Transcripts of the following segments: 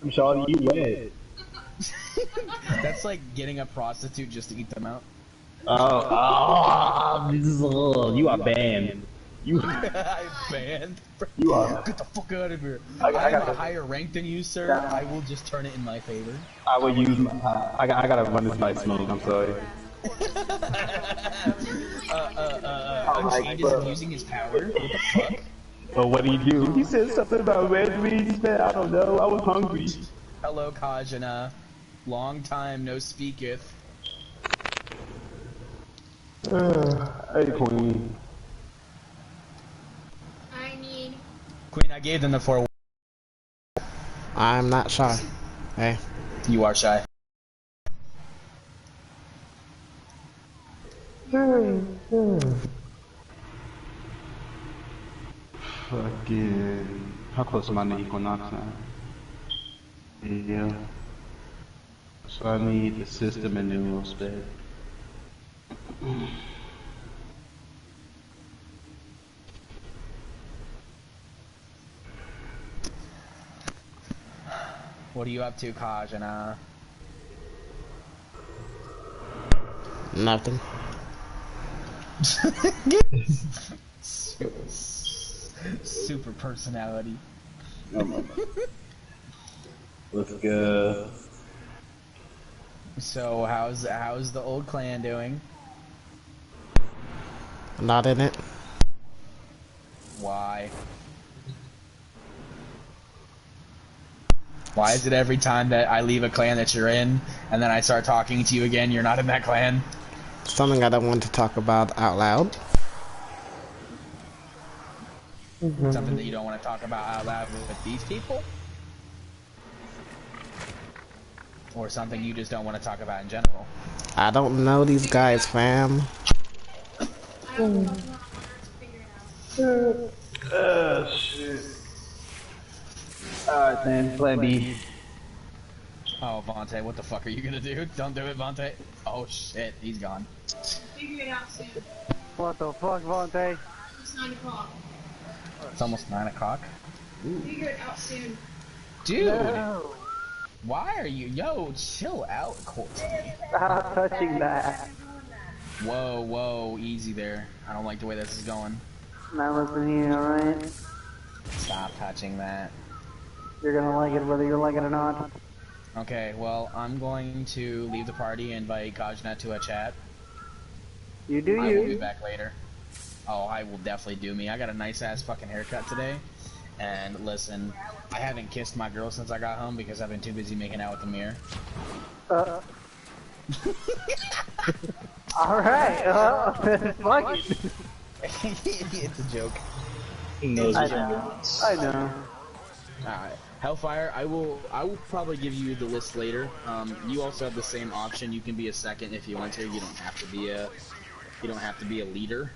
Shawty, you wet. That's like getting a prostitute just to eat them out. You are banned. You, I'm banned. you are. Get the fuck out of here. I I'm got a higher rank than you, sir. I will just turn it in my favor. I will use my. I gotta run this by smoke. I'm sorry. Unchained isn't using his power. What the fuck? But what did he do? He said something about red meat. Man, I don't know. I was hungry. Hello, Kajana. Long time no speaketh. Hey, Queen. Queen, I gave them the 4. I'm not shy. Hey. You are shy. Fucking. How close am I to Equinox now? Yeah. So I need the system and new spec. What are you up to, Kajana? Nothing. Super personality. Let's go. So how's the old clan doing? Not in it. Why? Why is it every time that I leave a clan that you're in, and then I start talking to you again, you're not in that clan? Something I don't want to talk about out loud. Something that you don't want to talk about out loud with these people? Or something you just don't want to talk about in general? I don't know these guys, fam. Shit. Alright, then, plan B. Oh, Vontae, what the fuck are you gonna do? Don't do it, Vontae. Oh shit, he's gone. Figure it out soon. What the fuck, Vontae? It's 9 o'clock. It's almost 9 o'clock. Figure it out soon. Dude! No. Why are you? Yo, chill out, Courtney. Stop touching that. Whoa, whoa, easy there. I don't like the way this is going. Now listen here, alright? Stop touching that. You're gonna like it whether you like it or not. Okay, well, I'm going to leave the party and invite Kajna to a chat. You do I will be you. back later. Oh, I will definitely do me. I got a nice ass fucking haircut today. And listen, I haven't kissed my girl since I got home because I've been too busy making out with the mirror. Alright, fuck it. It's a joke. He knows I know. I know. Alright. Hellfire, I will probably give you the list later. You also have the same option. You can be a second if you want to. You don't have to be a leader.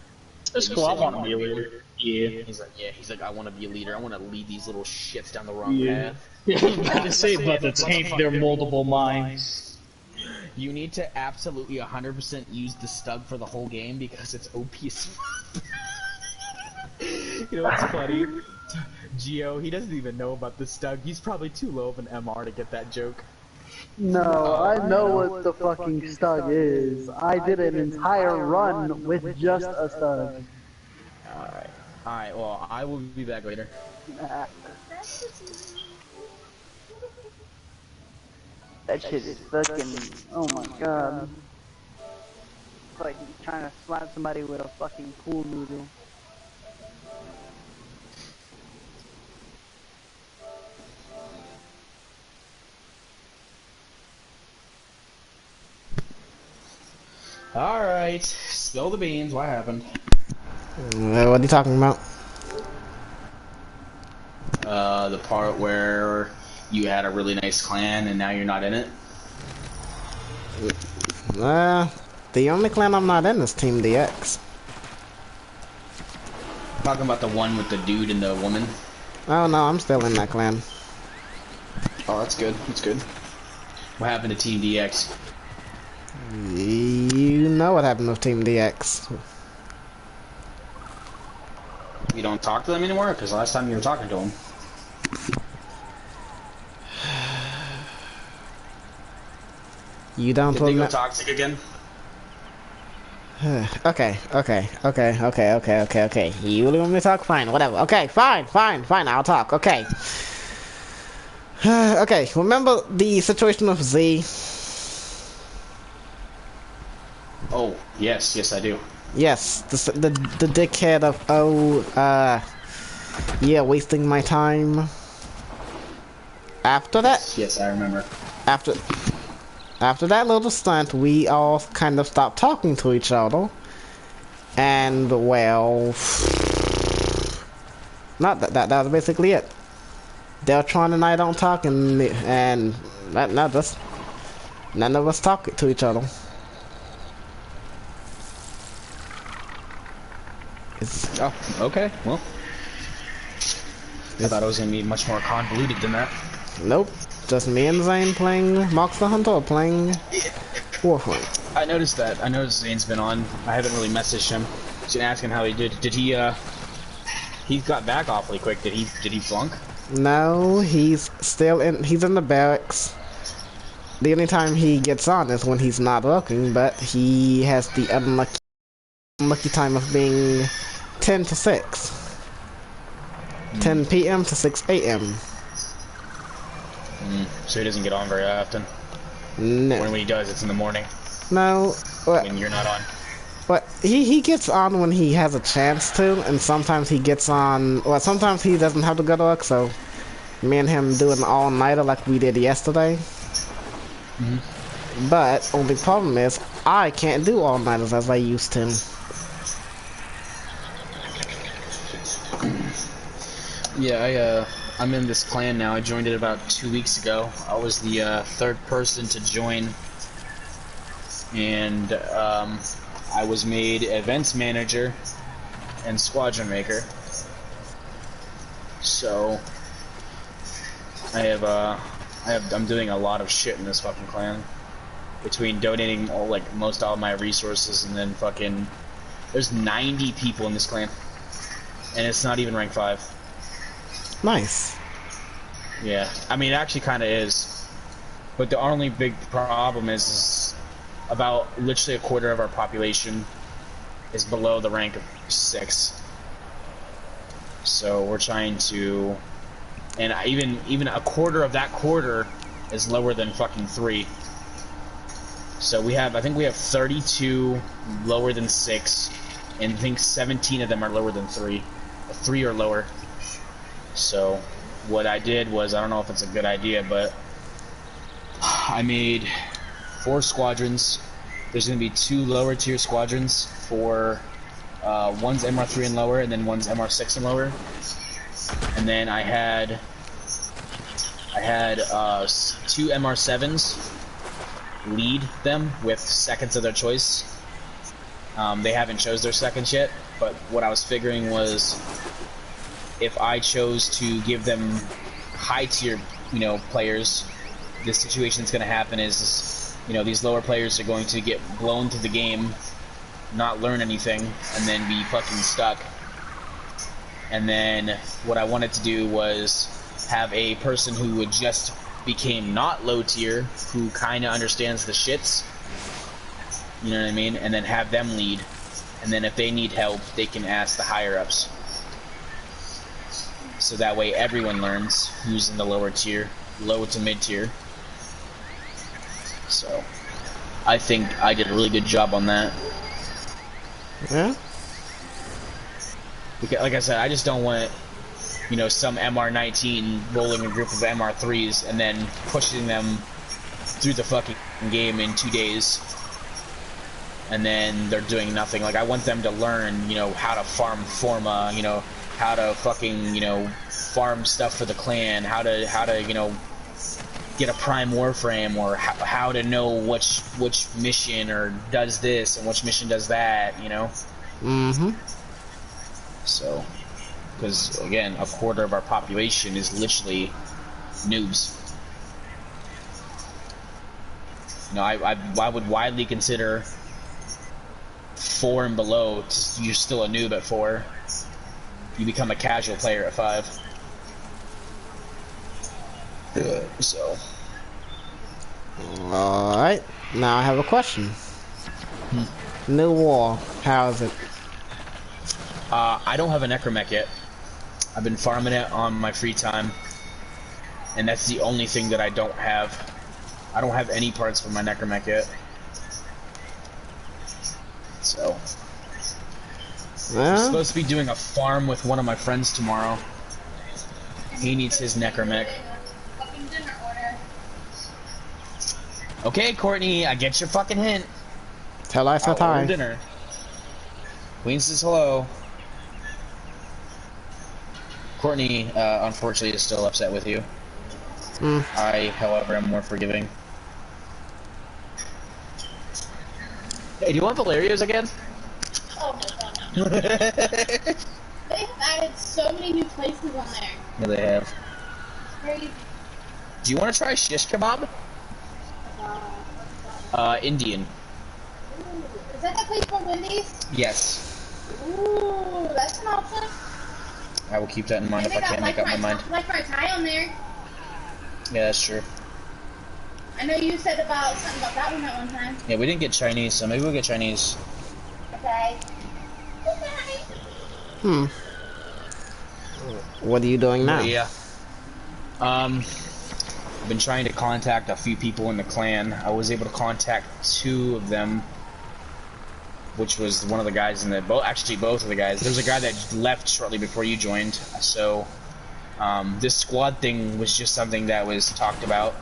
It's cool, I want to be a leader. Yeah. He's like, I want to be a leader. I want to lead these little shits down the wrong path. Yeah, I was about to say, but to taint their multiple minds. You need to absolutely 100% use the stug for the whole game because it's OP as fuck. You know what's funny? Geo, he doesn't even know about the stug. He's probably too low of an MR to get that joke. No, I know what the fucking stug is. I did an entire run with just a stug. Alright, well, I will be back later. That shit is fucking, oh my god. It's like trying to slap somebody with a fucking pool noodle. Alright, spill the beans, what happened? What are you talking about? The part where you had a really nice clan and now you're not in it? The only clan I'm not in is Team DX. Talking about the one with the dude and the woman? Oh no, I'm still in that clan. Oh, that's good, that's good. What happened to Team DX? You know what happened with Team DX. You don't talk to them anymore? Because last time you were talking to them. You don't Did they go remember? toxic again? Okay. You really want me to talk? Fine, whatever. Okay, fine. I'll talk. Okay. Okay, remember the situation with Z? Oh, yes, I do. Yes, the dickhead of, yeah, wasting my time. After that, Yes, I remember. after that little stunt, we all kind of stopped talking to each other. And, well, not that was basically it. Deltron and I don't talk, and not just none of us talk to each other. It's, Oh, okay. Well, I thought it was gonna be much more convoluted than that. nope, just me and Zane playing Mox the Hunter or playing Warframe. I noticed that. I noticed Zane's been on. I haven't really messaged him. Just gonna ask him how he did. Did he? He got back awfully quick. Did he flunk? No, he's in the barracks. The only time he gets on is when he's not working, but he has the unlucky time of being 10 to 6. 10 p.m. to 6 a.m. So he doesn't get on very often. No. When he does, it's in the morning No. when you're not on. But he gets on when he has a chance to, and sometimes he gets on. Well, sometimes he doesn't have to go to work, so me and him do an all-nighter like we did yesterday. But only problem is I can't do all-nighters as I used to. Yeah, I'm in this clan now. I joined it about 2 weeks ago. I was the third person to join, and I was made events manager and squadron maker. So I'm doing a lot of shit in this fucking clan. Between donating most all of my resources and then there's 90 people in this clan, and it's not even rank 5. Nice. Yeah, I mean, it actually kind of is. But the only big problem is about literally a quarter of our population is below the rank of 6. So we're trying to, and even a quarter of that quarter is lower than fucking 3. So I think we have 32 lower than 6, and I think 17 of them are lower than 3. 3 or lower. So what I did was, I don't know if it's a good idea, but I made 4 squadrons. There's going to be 2 lower tier squadrons for one's MR3 and lower, and then one's MR6 and lower. And then I had 2 MR7s lead them with seconds of their choice. They haven't chose their seconds yet, but what I was figuring was, if I chose to give them high tier, players, the situation that's going to happen is, these lower players are going to get blown through the game, not learn anything, and then be fucking stuck. And then what I wanted to do was have a person who would just became not low tier, who kind of understands the shits, you know what I mean, and then have them lead, and then if they need help, they can ask the higher ups. So that way everyone learns who's in the lower tier, low to mid tier. So I think I did a really good job on that. Yeah? Because, like I said, I just don't want, some MR19 rolling a group of MR3s and then pushing them through the fucking game in 2 days. And then they're doing nothing. Like, I want them to learn, how to farm Forma, how to fucking, farm stuff for the clan, how to, get a prime warframe, or how to know which mission or does this and which mission does that, Mm-hmm. So, because again, a quarter of our population is literally noobs. I would widely consider 4 and below, you're still a noob at 4. You become a casual player at 5. So Alright, now I have a question. New War, how is it? I don't have a necromech yet. I've been farming it on my free time, and that's the only thing that I don't have. I don't have any parts for my necromech yet. So, I'm Well, supposed to be doing a farm with one of my friends tomorrow. He needs his necromech. Fucking dinner order. Okay, Courtney, I get your fucking hint. tell I said I'll order hi. dinner. Queen says hello. Courtney, unfortunately, is still upset with you. I, however, am more forgiving. Hey, do you want Valerios again? Oh my god. They've added so many new places on there. Yeah, they have. Crazy. Do you want to try shish kebab? Indian. Ooh, is that the place for Wendy's? Yes. Ooh, that's an option. I will keep that in mind And if they I got can't make up my mind. like my tie on there. Yeah, that's true. I know you said about something about that one at one time. Yeah, we didn't get Chinese, so maybe we'll get Chinese. Okay. Okay. What are you doing now? But yeah. I've been trying to contact a few people in the clan. I was able to contact 2 of them, which was one of the guys in the boat. Actually, both of the guys. There was a guy that left shortly before you joined. So, this squad thing was just something that was talked about,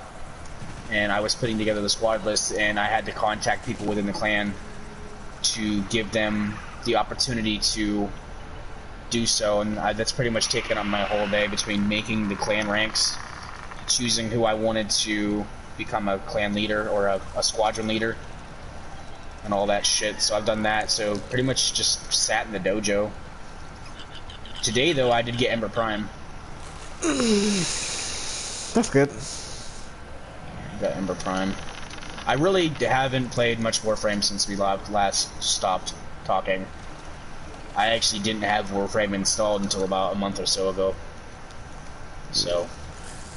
and I was putting together the squad list, and I had to contact people within the clan to give them the opportunity to do so, and that's pretty much taken up my whole day between making the clan ranks, choosing who I wanted to become a clan leader or a squadron leader, and all that shit. So I've done that, so pretty much just sat in the dojo. Today, though, I did get Ember Prime. That's good. Got Ember Prime. I really haven't played much Warframe since we last stopped talking. I actually didn't have Warframe installed until about a month or so ago. So,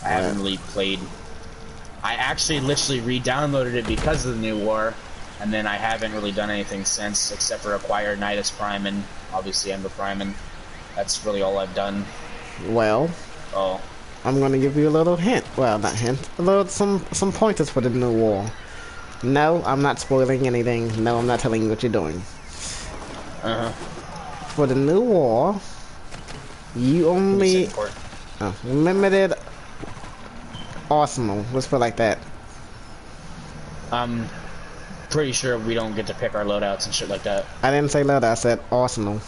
I haven't really played. I actually literally re-downloaded it because of the new war, and then I haven't really done anything since, except for acquire Nidus Prime and obviously Ember Prime, and that's really all I've done. Well, Oh. I'm gonna give you a little hint. Well, not hint. Some pointers for the new war. No, I'm not spoiling anything. No, I'm not telling you what you're doing. Uh-huh. For the new war, you only limited arsenal. Let's put it like that. I'm pretty sure we don't get to pick our loadouts and shit like that. I didn't say loadout. I said arsenal.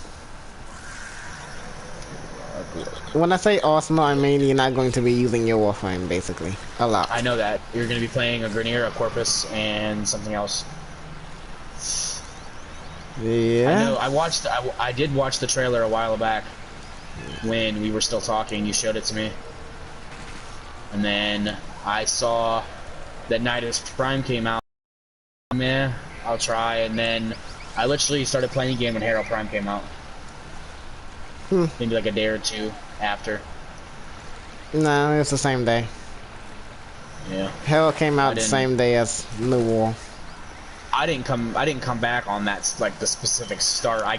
When I say arsenal, I mean you're not going to be using your Warframe, basically. A lot. I know that. You're going to be playing a Grenier, a Corpus, and something else. Yeah. I know. I did watch the trailer a while back when we were still talking. You showed it to me. And then I saw that Nidus Prime came out. Man, I'll try. And then I literally started playing the game when Hero Prime came out. Maybe like a day or 2 after. No, it's the same day. Yeah. Hell came out the same day as New War. I didn't come back on that, like the specific start. I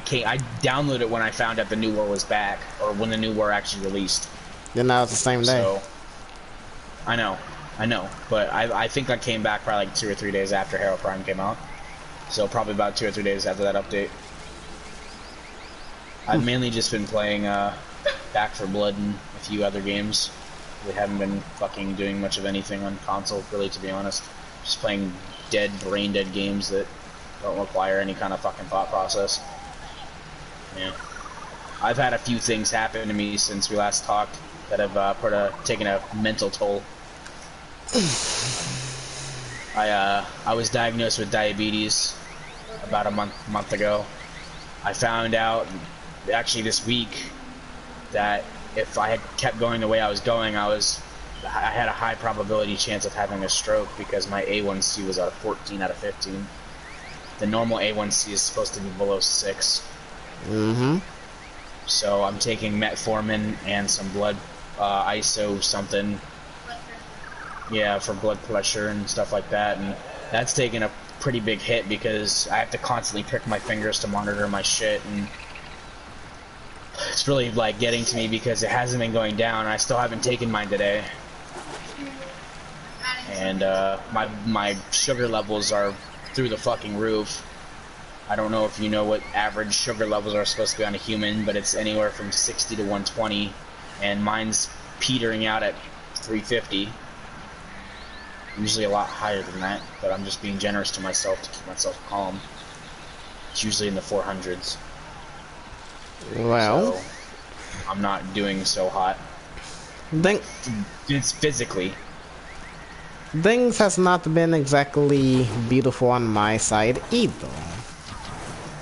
downloaded it when I found out the New War was back, or when the New War actually released. Then now it's the same day. So, I know, but I think I came back probably like 2 or 3 days after Hero Prime came out. So probably about 2 or 3 days after that update. I've mainly just been playing Back 4 Blood and a few other games. We haven't been fucking doing much of anything on console, really, to be honest. Just playing brain dead games that don't require any kind of fucking thought process. Yeah. I've had a few things happen to me since we last talked that have taken a mental toll. I was diagnosed with diabetes about a month ago. I found out actually this week that if I had kept going the way I was going, I had a high probability chance of having a stroke because my A1C was at a 14 out of 15. The normal A1C is supposed to be below 6. Mm-hmm. So I'm taking metformin and some blood iso something. Yeah, for blood pressure and stuff like that, and that's taken a pretty big hit because I have to constantly prick my fingers to monitor my shit, and it's really like getting to me because it hasn't been going down. I still haven't taken mine today, and my sugar levels are through the fucking roof. I don't know if you know what average sugar levels are supposed to be on a human, but it's anywhere from 60 to 120, and mine's petering out at 350. Usually a lot higher than that, but I'm just being generous to myself to keep myself calm. It's usually in the 400s. Well, so I'm not doing so hot. It's physically. Things has not been exactly beautiful on my side either.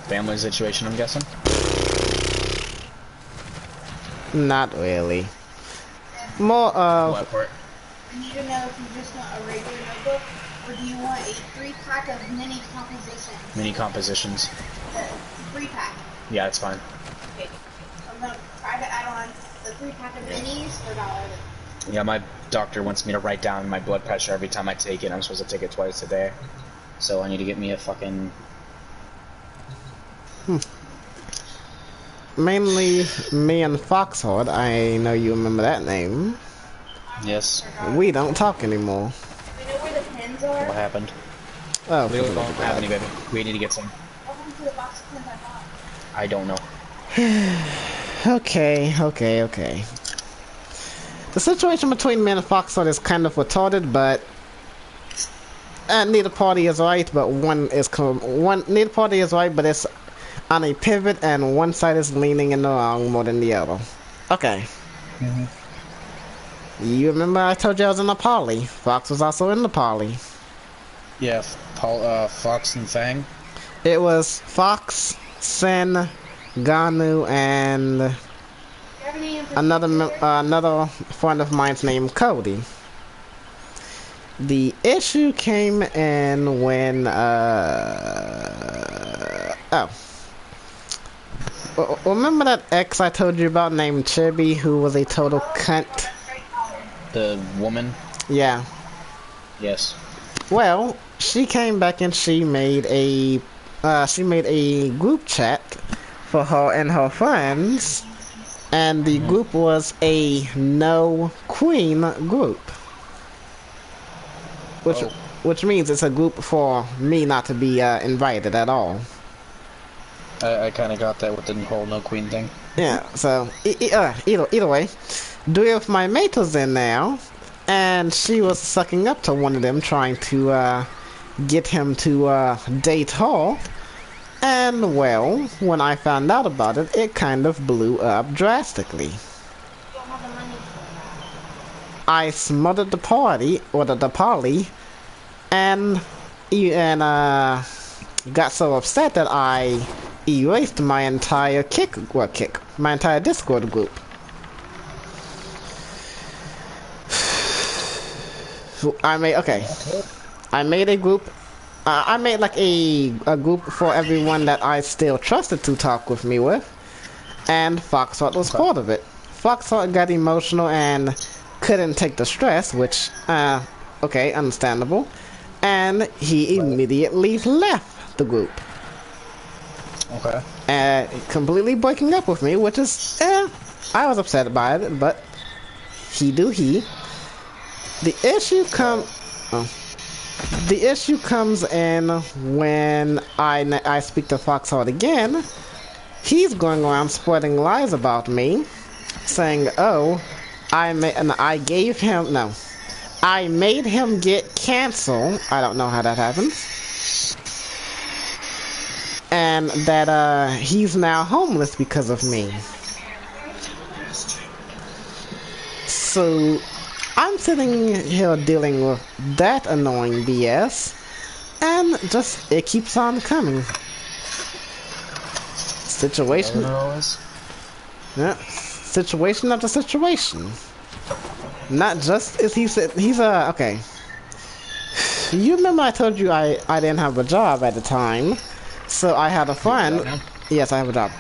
Family situation, I'm guessing? Not really. More of... What part? I need to know if you just want a regular notebook, or do you want a 3-pack of mini compositions? Mini compositions. 3-pack. Yeah, it's fine. Okay. I'm gonna try to add on the 3-pack of minis for $1. Yeah, my doctor wants me to write down my blood pressure every time I take it. I'm supposed to take it twice a day. So I need to get me a fucking... Mainly me and Foxhorde, I know you remember that name. Yes. We don't talk anymore. We know where the pens are. What happened? Oh, We don't have any, baby. We need to get some. What happened to the box of pens I bought? I don't know. Okay. The situation between me and Foxhorde is kind of retarded, but neither party is right. But neither party is right, but it's on a pivot, and one side is leaning in the wrong more than the other. Okay. You remember I told you I was in the poly. Fox was also in the poly. Yeah, Fox and Fang. It was Fox, Sin, Ganu, and another friend of mine's named Cody. The issue came in when remember that ex I told you about named Chibi, who was a total cunt? The woman? Yeah. Yes. Well, she came back and she made a group chat for her and her friends, and the group was a no queen group, which means it's a group for me not to be invited at all. I kind of got that with the whole no queen thing. Yeah, so either way, three of my mates was in there, and she was sucking up to one of them, trying to get him to date her. And well, when I found out about it, it kind of blew up drastically. I smothered the party, or the poly, and got so upset that I erased my entire my entire Discord group. I made a group. I made like a group for everyone that I still trusted to talk with me with, and Foxhawk was part of it. Foxhawk got emotional and couldn't take the stress, which, okay, understandable, and he immediately left the group. Okay. Completely breaking up with me, which is, I was upset by it, but he. The issue comes in when I speak to Foxhawk again. He's going around spreading lies about me, saying, "Oh, I made him get canceled." I don't know how that happened. And that he's now homeless because of me. So I'm sitting here dealing with that annoying BS, and just it keeps on coming. Situation. Yeah, situation after situation. Not just is he's okay. You remember I told you I didn't have a job at the time, so I had a friend. Yes, I have a job.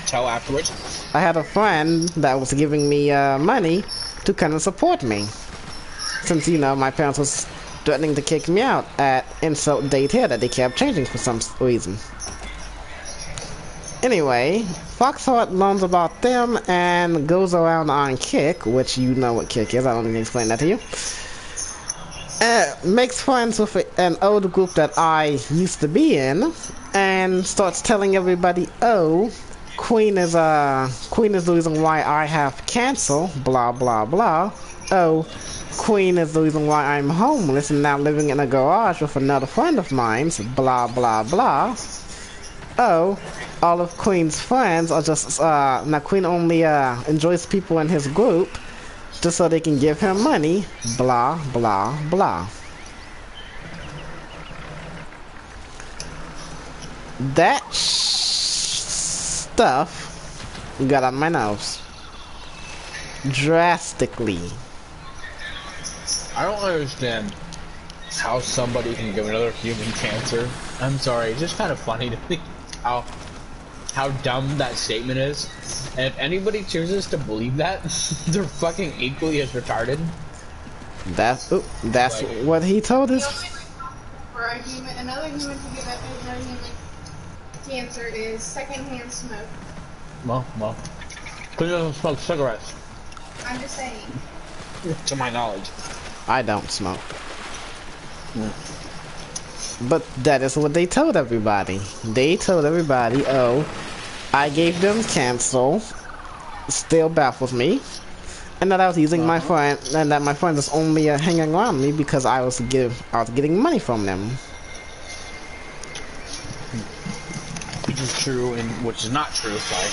Tell afterwards. I had a friend that was giving me money to kind of support me. Since, you know, my parents was threatening to kick me out at insult date here that they kept changing for some reason. Anyway, Foxheart learns about them and goes around on Kick, which you know what Kick is, I don't need to explain that to you. Makes friends with an old group that I used to be in, and starts telling everybody, oh, Queen is the reason why I have cancer, blah blah blah. Oh, Queen is the reason why I'm homeless and now living in a garage with another friend of mine, blah blah blah. Oh, all of Queen's friends are just, now Queen only enjoys people in his group just so they can give him money, blah blah blah. That stuff got on my nerves drastically. I don't understand how somebody can give another human cancer. I'm sorry, it's just kind of funny to think how dumb that statement is. And if anybody chooses to believe that, they're fucking equally as retarded. That's what he told us. For a human, another human to give another human cancer is secondhand smoke. Well, who doesn't smoke cigarettes? I'm just saying. To my knowledge. I don't smoke. But that is what they told everybody. They told everybody, oh, I gave them cancer, still baffles me, and that I was using my friend, and that my friend was only hanging around me because I was getting money from them. Which is true and which is not true, sorry.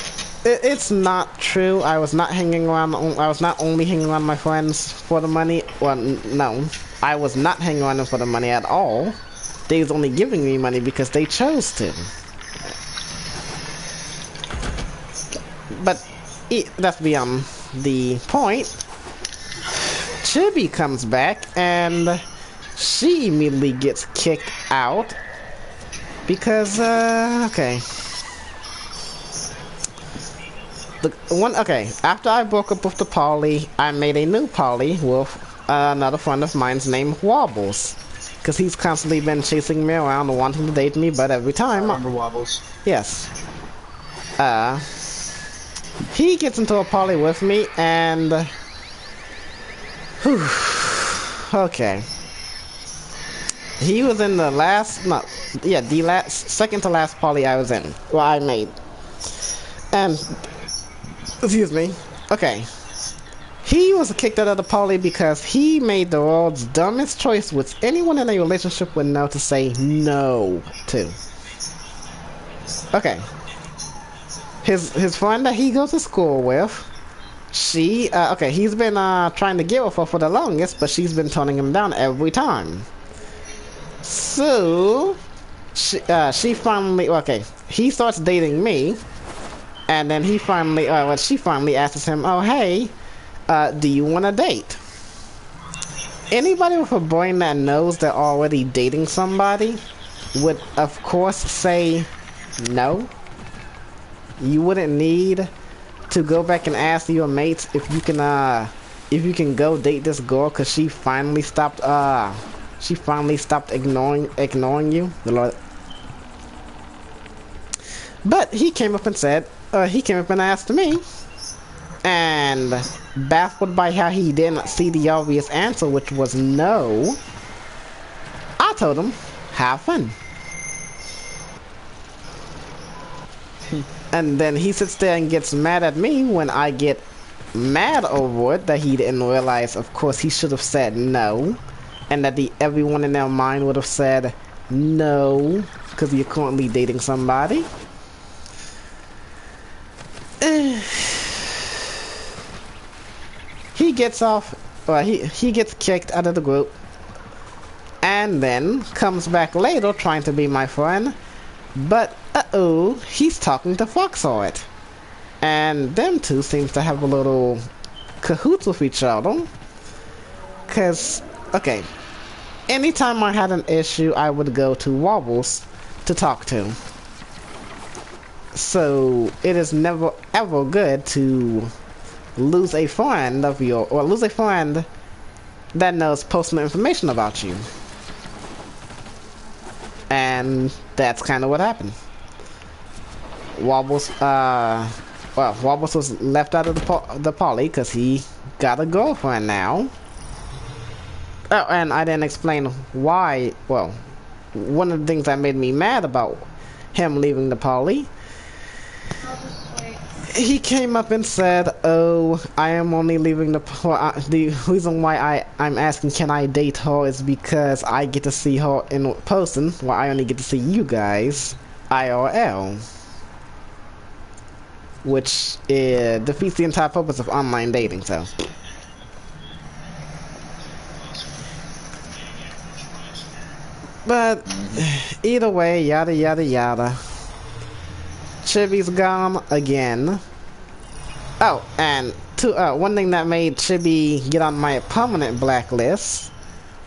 It's not true. I was not hanging around. I was not only hanging around my friends for the money. Well, no, I was not hanging around them for the money at all. They was only giving me money because they chose to. But that's beyond the point. Chibi comes back and she immediately gets kicked out because okay. After I broke up with the poly, I made a new poly with another friend of mine's named Wobbles. Because he's constantly been chasing me around and wanting to date me, but every time... I remember Wobbles. Yes. He gets into a poly with me, and... Whew, okay. He was in the last... No, yeah, the second to last poly I was in. Well, I made. And... Excuse me. Okay. He was kicked out of the poly because he made the world's dumbest choice, which anyone in a relationship would know to say no to. Okay. His friend that he goes to school with, she, he's been trying to get with her for the longest, but she's been turning him down every time. So, she finally, he starts dating me, and then she finally asks him, oh hey, do you want to date? Anybody with a brain that knows they're already dating somebody would, of course, say no. You wouldn't need to go back and ask your mates if you can go date this girl because she finally stopped ignoring you. But he came up and said, he came up and asked me. And baffled by how he didn't see the obvious answer, which was no, I told him, have fun. And then he sits there and gets mad at me when I get mad over it, that he didn't realize, of course, he should have said no. And that everyone in their mind would have said no, because you're currently dating somebody. He gets off, he gets kicked out of the group, and then comes back later trying to be my friend, but he's talking to Foxheart, and them two seems to have a little cahoots with each other, cause, anytime I had an issue, I would go to Wobbles to talk to, so it is never ever good to lose a friend of your, or lose a friend that knows personal information about you. And that's kind of what happened. Wobbles, Wobbles was left out of the party because he got a girlfriend now. Oh, and I didn't explain why. Well, one of the things that made me mad about him leaving the party, he came up and said, "Oh, I am only leaving the reason why I'm asking can I date her is because I get to see her in person, while I only get to see you guys IRL." Which defeats the entire purpose of online dating, so. But, either way, yada yada yada. Chibi's gone again. Oh, and one thing that made Chibi get on my permanent blacklist,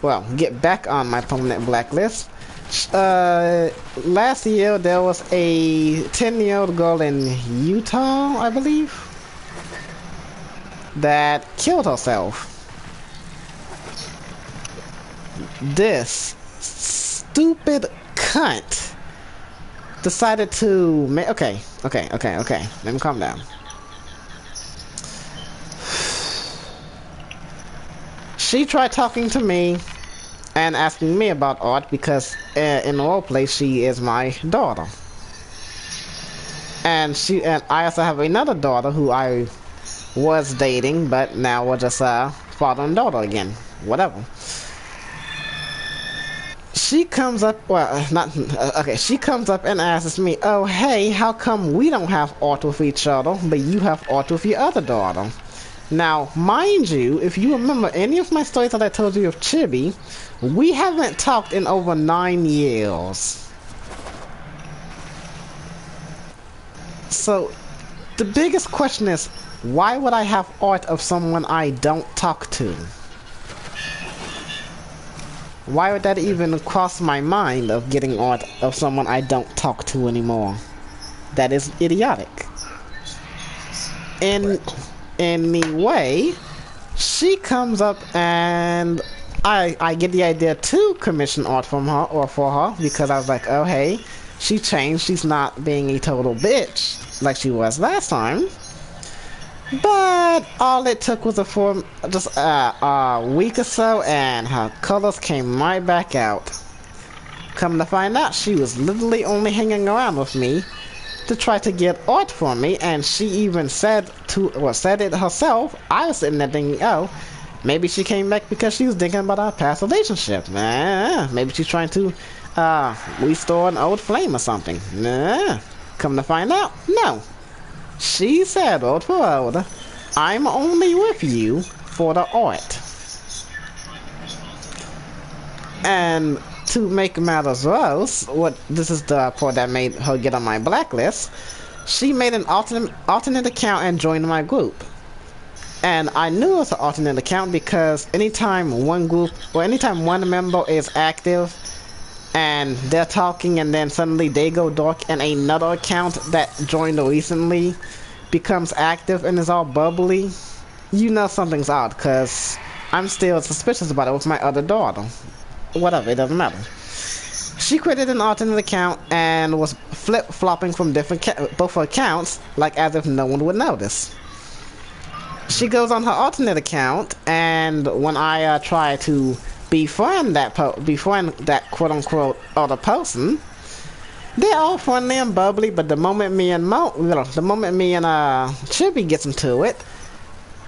well, get back on my permanent blacklist, last year there was a 10-year-old girl in Utah, I believe, that killed herself. This stupid cunt decided to okay, let me calm down. She tried talking to me and asking me about art because in the roleplay she is my daughter, and I also have another daughter who I was dating, but now we're just father and daughter again. Whatever. She comes up, she comes up and asks me, "Oh hey, how come we don't have art with each other, but you have art with your other daughter?" Now, mind you, if you remember any of my stories that I told you of Chibi, we haven't talked in over 9 years. So, the biggest question is, why would I have art of someone I don't talk to? Why would that even cross my mind of getting art of someone I don't talk to anymore? That is idiotic. Anyway, she comes up and I get the idea to commission art from her or for her because I was like, oh hey, she changed. She's not being a total bitch like she was last time. But all it took was just a week or so, and her colors came right back out. Come to find out, she was literally only hanging around with me to try to get art for me, and she even said it herself. I was sitting there thinking, oh, maybe she came back because she was thinking about our past relationship. Maybe she's trying to restore an old flame or something. Come to find out, no. She said, word for word, I'm only with you for the art. And to make matters worse, this is the part that made her get on my blacklist. She made an alternate account and joined my group. And I knew it was an alternate account because anytime one member is active and they're talking and then suddenly they go dark and another account that joined recently becomes active and is all bubbly, you know something's odd, because I'm still suspicious about it with my other daughter. Whatever, it doesn't matter. She created an alternate account and was flip-flopping from both accounts, like as if no one would notice. She goes on her alternate account, and when I try to befriend that quote-unquote other person, they're all friendly and bubbly, but the moment me and Chibi gets into it,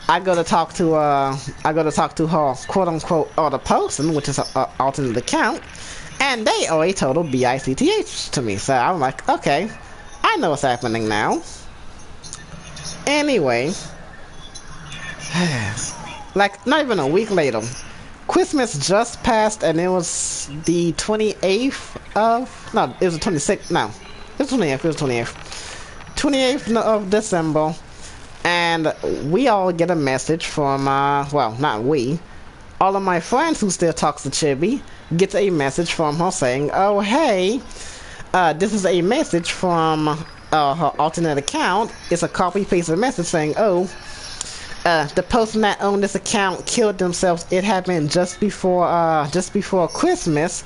I go to talk to her quote-unquote other person, which is an alternate account, and they are a total BICTH to me. So I'm like, okay, I know what's happening now. Anyway, like not even a week later, Christmas just passed, and it was the 28th of... No, it was the 26th. No, it was 28th. It was 28th. 28th of December. And we all get a message from... well, not we. All of my friends who still talks to Chibi gets a message from her saying, oh, hey, this is a message from her alternate account. It's a copy-paste message saying, oh, the person that owned this account killed themselves. It happened just before Christmas.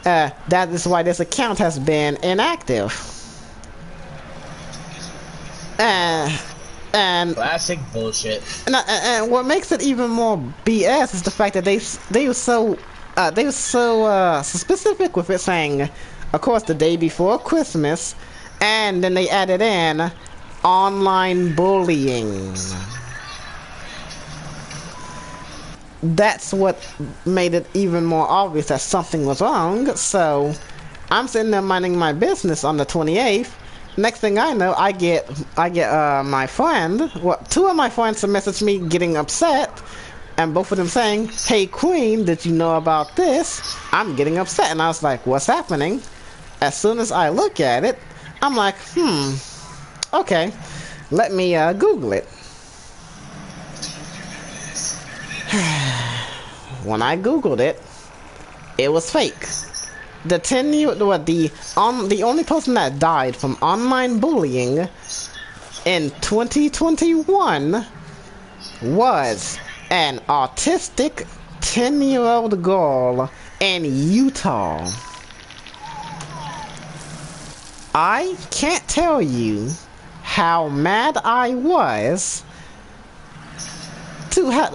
That is why this account has been inactive. And Classic bullshit. and what makes it even more BS is the fact that they were so specific with it, saying, of course, the day before Christmas, and then they added in online bullying. That's what made it even more obvious that something was wrong. So I'm sitting there minding my business on the 28th. Next thing I know, I get my friend, well, two of my friends to message me getting upset, and both of them saying, "Hey Queen, did you know about this?" I'm getting upset, and I was like, "What's happening?" As soon as I look at it, I'm like, okay, let me Google it. When I Googled it, it was fake. The only person that died from online bullying in 2021 was an autistic 10-year-old girl in Utah. I can't tell you how mad I was to have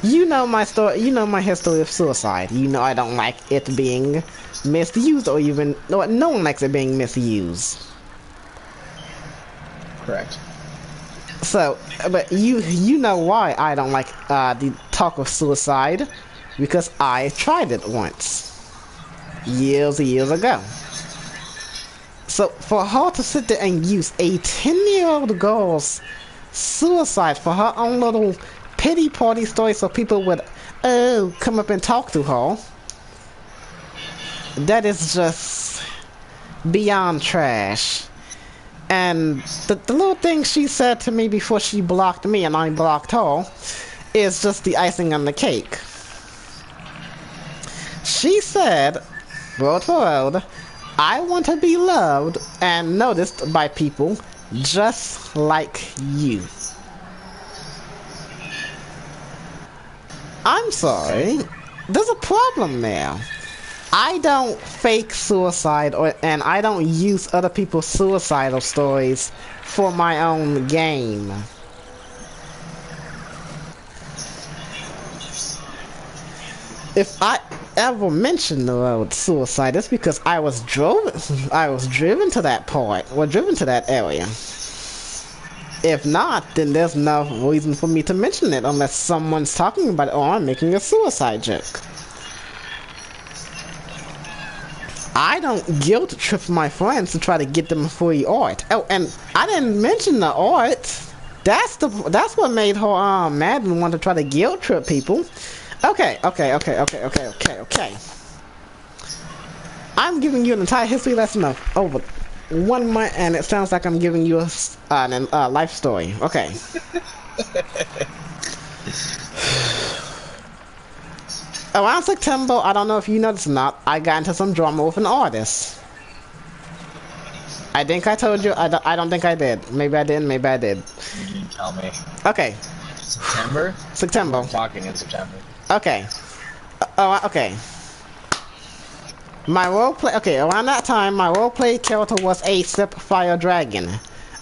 you know my story. You know my history of suicide. You know I don't like it being misused, or even no one likes it being misused. Correct. So, but you know why I don't like the talk of suicide, because I tried it once, years ago. So for her to sit there and use a 10-year-old girl's suicide for her own little pity party story so people would come up and talk to her, that is just beyond trash. And the little thing she said to me before she blocked me and I blocked her is just the icing on the cake. She said, word for word, "I want to be loved and noticed by people just like you." I'm sorry, there's a problem there. I don't fake suicide and I don't use other people's suicidal stories for my own game. If I ever mention the word suicide, it's because I was driven to that part, or driven to that area. If not, then there's no reason for me to mention it unless someone's talking about it or I'm making a suicide joke. I don't guilt trip my friends to try to get them free art. Oh, and I didn't mention the art. That's what made her mad and want to try to guilt trip people. Okay. I'm giving you an entire history lesson of over 1 month, and it sounds like I'm giving you a life story. Okay. Around September, I don't know if you noticed or not, I got into some drama with an artist. I think I told you. I don't think I did. Maybe I didn't. Maybe I did. You didn't tell me. Okay. September? September. We're talking in September. Okay. Okay. My roleplay. Okay, around that time, my roleplay character was a Spitfire Dragon.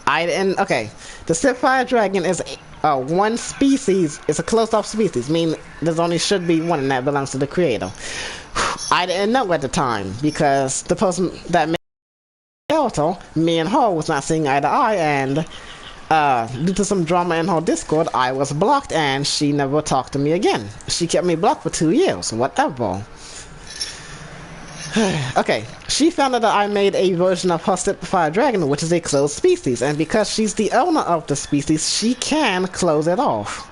Okay. The Spitfire Dragon is one species. It's a closed-off species, meaning there's only should be one, and that belongs to the creator. I didn't know at the time because the person that made the character, me and her, was not seeing eye to eye, and due to some drama in her Discord, I was blocked, and she never talked to me again. She kept me blocked for 2 years. Whatever. Okay, she found out that I made a version of her Spitfire Dragon, which is a closed species, and because she's the owner of the species, she can close it off.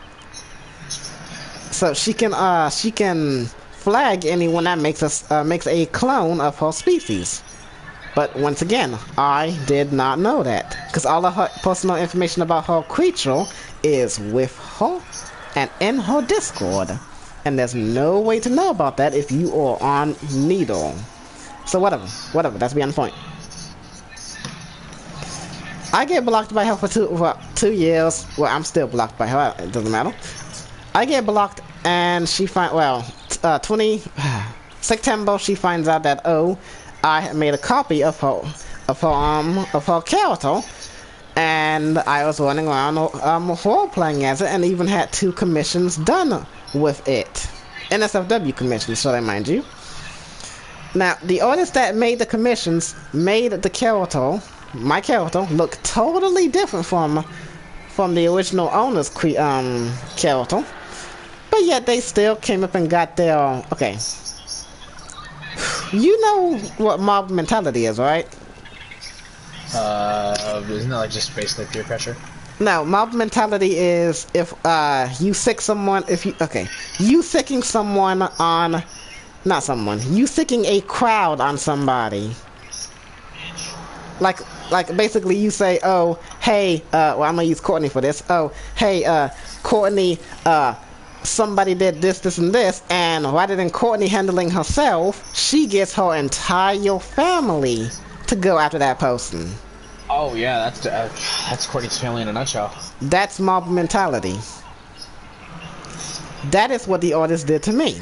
So she can flag anyone that makes a clone of her species. But once again, I did not know that, because all of her personal information about her creature is with her and in her Discord, and there's no way to know about that if you are on Needle. So whatever, that's beyond the point. I get blocked by her for 2 years. Well, I'm still blocked by her. It doesn't matter. I get blocked, and she find 20 September. She finds out that I made a copy of her character, and I was running around role playing as it, and even had 2 commissions done with it. NSFW commissions, so I mind you. Now, the artist that made the commissions made the character, my character, look totally different from the original owner's character. But yet they still came up and got their... Okay. You know what mob mentality is, right? Isn't that like just basically peer pressure? No, mob mentality is if you sick someone, you sicking someone on... Not someone. You sicking a crowd on somebody. Like basically you say, oh, hey, well, I'm gonna use Courtney for this. Oh, hey, Courtney, somebody did this, this, and this, and rather than Courtney handling herself, she gets her entire family to go after that person. Oh yeah, that's Courtney's family in a nutshell. That's mob mentality. That is what the artist did to me.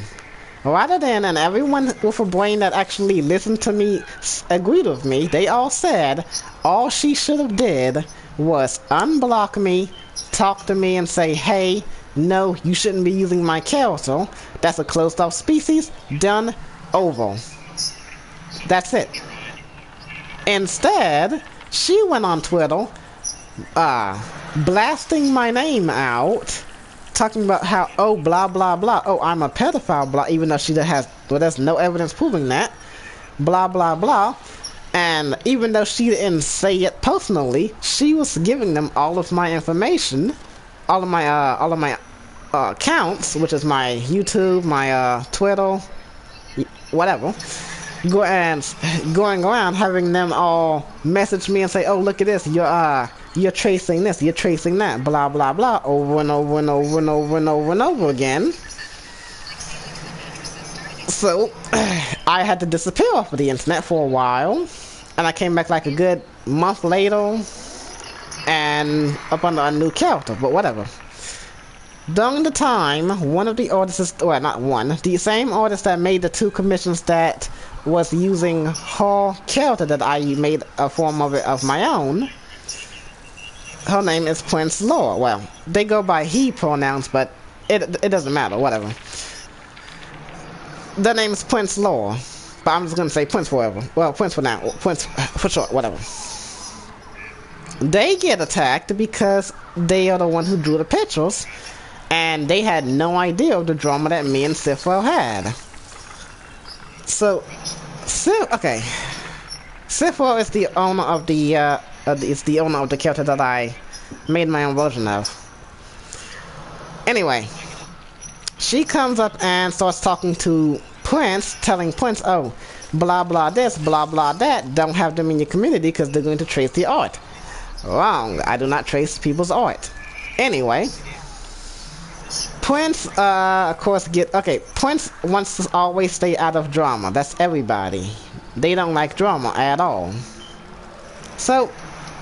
Rather than, and everyone with a brain that actually listened to me agreed with me, they all said all she should have did was unblock me, talk to me and say, hey, no, you shouldn't be using my character. That's a closed off species. Done. Over. That's it. Instead, she went on Twitter, blasting my name out, talking about how, oh, blah, blah, blah, oh, I'm a pedophile, blah, even though there's no evidence proving that, blah, blah, blah, and even though she didn't say it personally, she was giving them all of my information, all of my accounts, which is my YouTube, my Twitter, whatever, going around having them all message me and say, oh, look at this, you're tracing this, you're tracing that, blah, blah, blah, over and over and over and over and over and over again. So, I had to disappear off of the internet for a while, and I came back like a good month later, and up under a new character, but whatever. During the time, one of the artists, well, not one, the same artist that made the 2 commissions that was using her character that I made a form of it of my own, her name is Prince Law. Well, they go by he pronouns, but it doesn't matter, whatever. The name is Prince Law, but I'm just gonna say Prince forever. Well, Prince for now, Prince for short, whatever. They get attacked because they are the one who drew the pictures, and they had no idea of the drama that me and Sifo had. So, okay, Sifo is the owner of the owner of the character that I made my own version of. Anyway, she comes up and starts talking to Prince, telling Prince, oh, blah blah this, blah blah that, don't have them in your community because they're going to trace the art. Wrong, I do not trace people's art. Anyway, Prince, of course, Prince wants to always stay out of drama. That's everybody. They don't like drama at all. So,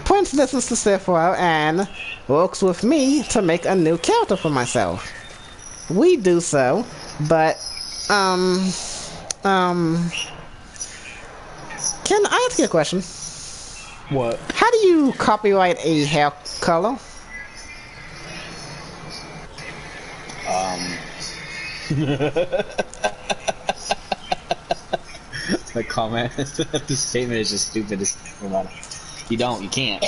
Prince listens to Sephiroth and works with me to make a new character for myself. We do so, but, can I ask you a question? What? How do you copyright a hair color? The comment, the statement is just stupid. You can't.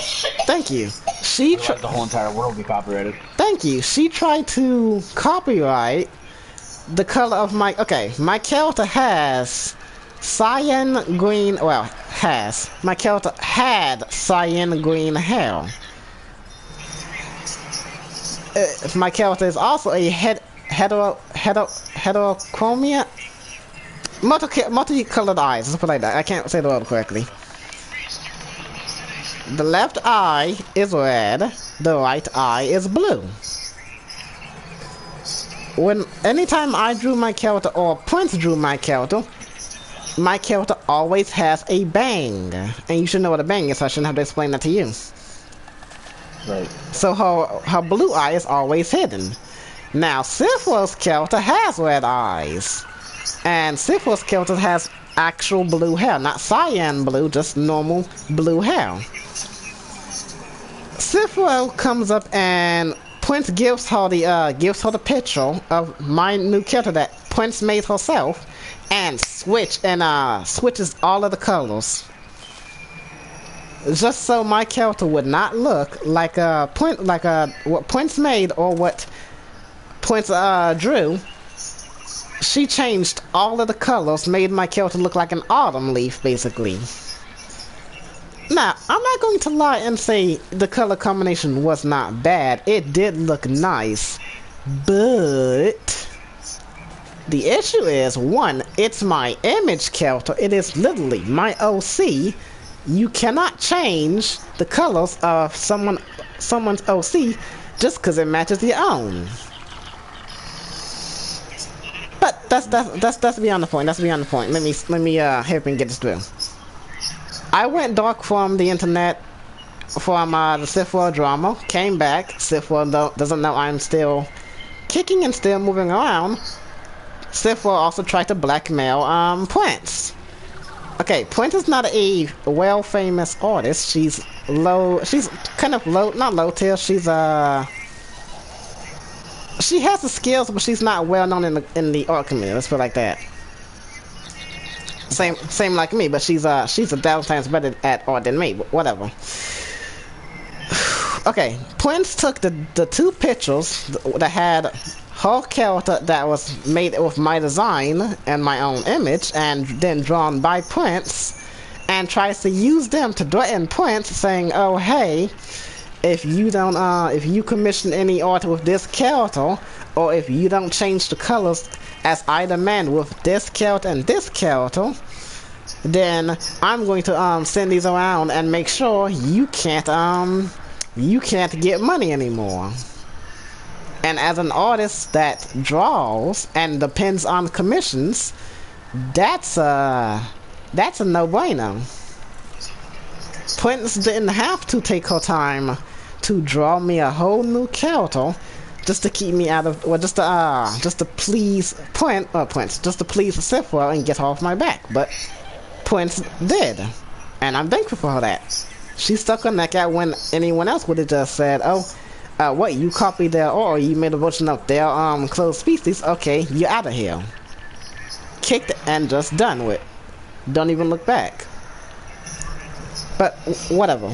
Thank you. The whole entire world be copyrighted. Thank you. She tried to copyright the color of my... Okay, my character has cyan green... Well, my character had cyan green hair. My character is also a heterochromia... Multicolored eyes, let's put it like that. I can't say the word correctly. The left eye is red, the right eye is blue. Anytime I drew my character or Prince drew my character always has a bang. And you should know what a bang is, so I shouldn't have to explain that to you. Right. So her blue eye is always hidden. Now, Sifro's character has red eyes. And Sifro's character has actual blue hair. Not cyan blue, just normal blue hair. Sifro comes up and Prince gives her the picture of my new character that Prince made herself, and switches all of the colors, just so my character would not look like what Prince made or what Prince drew. She changed all of the colors, made my character look like an autumn leaf, basically. Now, I'm not going to lie and say the color combination was not bad. It did look nice. But the issue is, one, it's my image character. It is literally my OC. You cannot change the colors of someone's OC just because it matches your own. But that's beyond the point. That's beyond the point. Let me help and get this through. I went dark from the internet from the Sith World drama, came back. Sith World doesn't know I'm still kicking and still moving around. Sith World also tried to blackmail Prince. Okay, Prince is not a well-famous artist. She's kind of low, not low tier. She has the skills, but she's not well known in the art community. Let's put it like that. Same like me, but she's a thousand times better at art than me. But whatever. Okay, Prince took the two pictures that had her character that was made with my design and my own image, and then drawn by Prince, and tries to use them to threaten Prince, saying, "Oh hey, if you commission any art with this character, or if you don't change the colors as I demand with this character and this character, then I'm going to send these around and make sure you can't get money anymore." And as an artist that draws and depends on commissions, that's a no-brainer. Prince didn't have to take her time to draw me a whole new character just to keep me out of, well, just to please Prince, just to please Sephiroth and get her off my back. But Prince did, and I'm thankful for that. She stuck her neck out when anyone else would have just said, "Oh, what, you copied their art, or you made a version of their closed species? Okay, you're out of here." Kicked and just done with. Don't even look back. But whatever.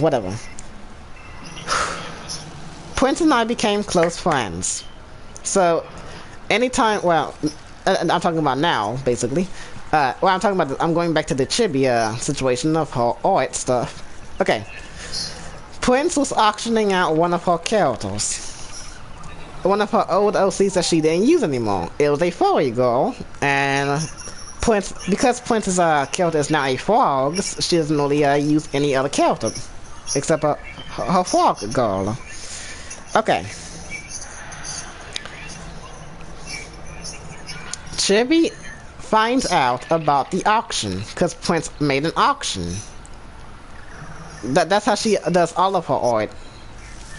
Prince and I became close friends. So anytime, well, I'm talking about now, basically. I'm going back to the Chibi situation of her art stuff. Okay. Prince was auctioning out one of her characters. One of her old OCs that she didn't use anymore. It was a furry girl, and because Prince's character is now a frog, she doesn't really use any other character except her frog girl. Okay. Chibi finds out about the auction because Prince made an auction. That's how she does all of her art.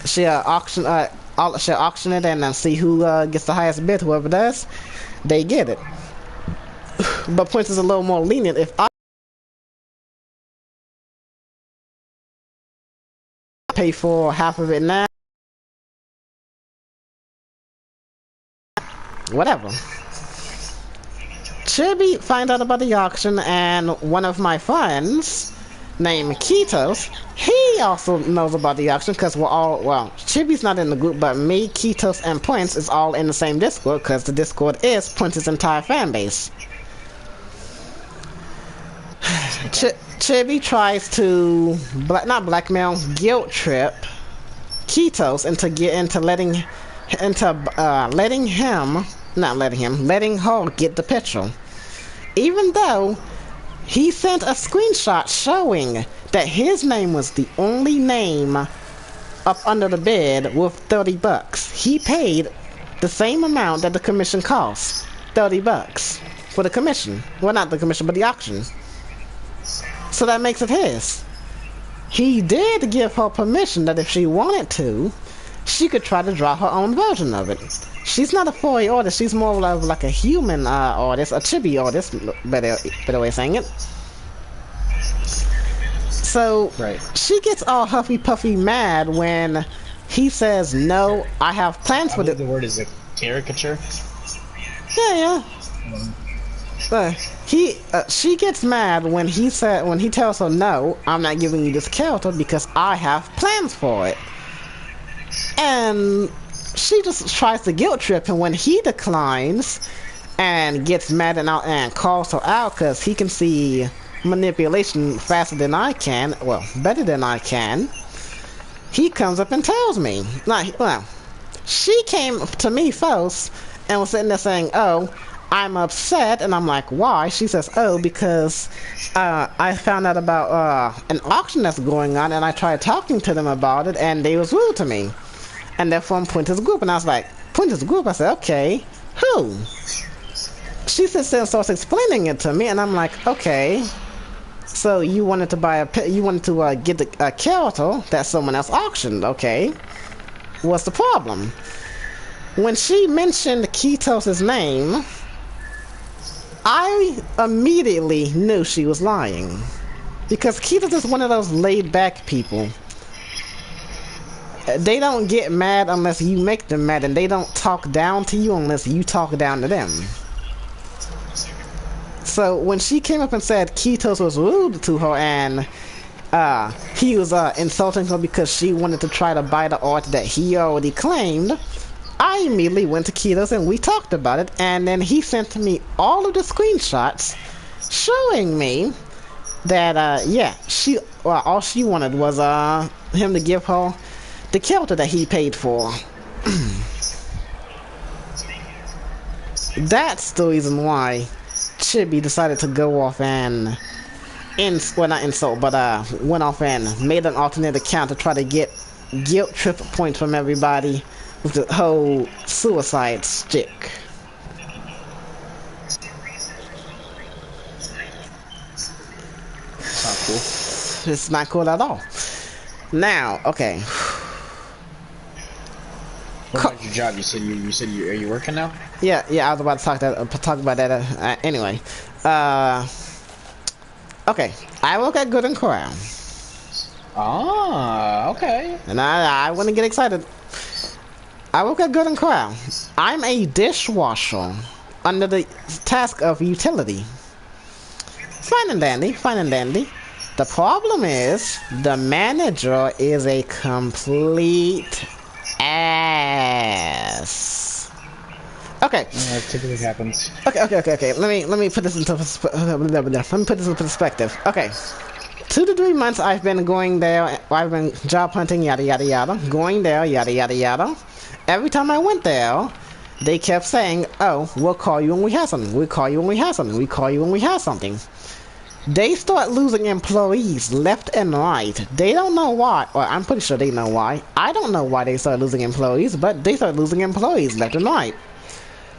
She'll auction it and then see who gets the highest bid. Whoever does, they get it. But Prince is a little more lenient. If I pay for half of it now, whatever. Chibi finds out about the auction, and one of my friends named Kitos, he also knows about the auction because we're all, well, Chibi's not in the group, but me, Kitos, and Prince is all in the same Discord because the Discord is Prince's entire fan base. Chibi tries to not blackmail, guilt trip Kitos into letting her get the picture, even though he sent a screenshot showing that his name was the only name up under the bid with $30. He paid the same amount that the commission costs, $30 for the commission. Well, not the commission, but the auction. So that makes it his. he did give her permission that if she wanted to, she could try to draw her own version of it. She's not a 4A artist, she's more of like a human artist, a chibi artist, better way of saying it. So, Right. she gets all huffy puffy mad when he says, no, I have plans I for believe this. the word is a caricature. Yeah. But she gets mad when he tells her, no, I'm not giving you this character because I have plans for it. And she just tries to guilt trip him when he declines and gets mad and calls her out because he can see manipulation faster than I can, well, better than I can. He comes up and tells me, well, she came to me first and was sitting there saying, oh, I'm upset, and I'm like, why? She says, oh, because I found out about an auction that's going on, and I tried talking to them about it, and they was rude to me. And they're from Pointer's Group, and I was like, Pointer's Group? I said, okay, who? She sits there and starts explaining it to me, and I'm like, okay, so you wanted to get a character that someone else auctioned, okay? What's the problem? When she mentioned Kitos' name, I immediately knew she was lying. Because Kitos is one of those laid-back people. They don't get mad unless you make them mad, and they don't talk down to you unless you talk down to them. So when she came up and said Kitos was rude to her and he was insulting her because she wanted to try to buy the art that he already claimed, I immediately went to Kitos and we talked about it, and then he sent me all of the screenshots showing me that yeah, all she wanted was him to give her the character that he paid for. That's the reason why Chibi decided to go off and went off and made an alternate account to try to get guilt trip points from everybody with the whole suicide stick. It's not cool. It's not cool at all. Now, okay. What about your job? You said are you working now? Yeah, I was about to talk about that. Anyway, okay. I work at Good and Corral. Ah, okay. And I want to get excited. I work at Good and Corral. I'm a dishwasher under the task of utility. Fine and dandy, fine and dandy. The problem is the manager is a complete ass. Okay. That typically happens. Okay. Let me put this into perspective. Okay. 2 to 3 months I've been going there. I've been job hunting, yada yada yada. Going there, yada yada yada. Every time I went there, they kept saying, "Oh, we'll call you when we have something. We'll call you when we have something. We call you when we have something." They start losing employees left and right. They don't know why, or I'm pretty sure they know why. I don't know why they start losing employees, but they start losing employees left and right.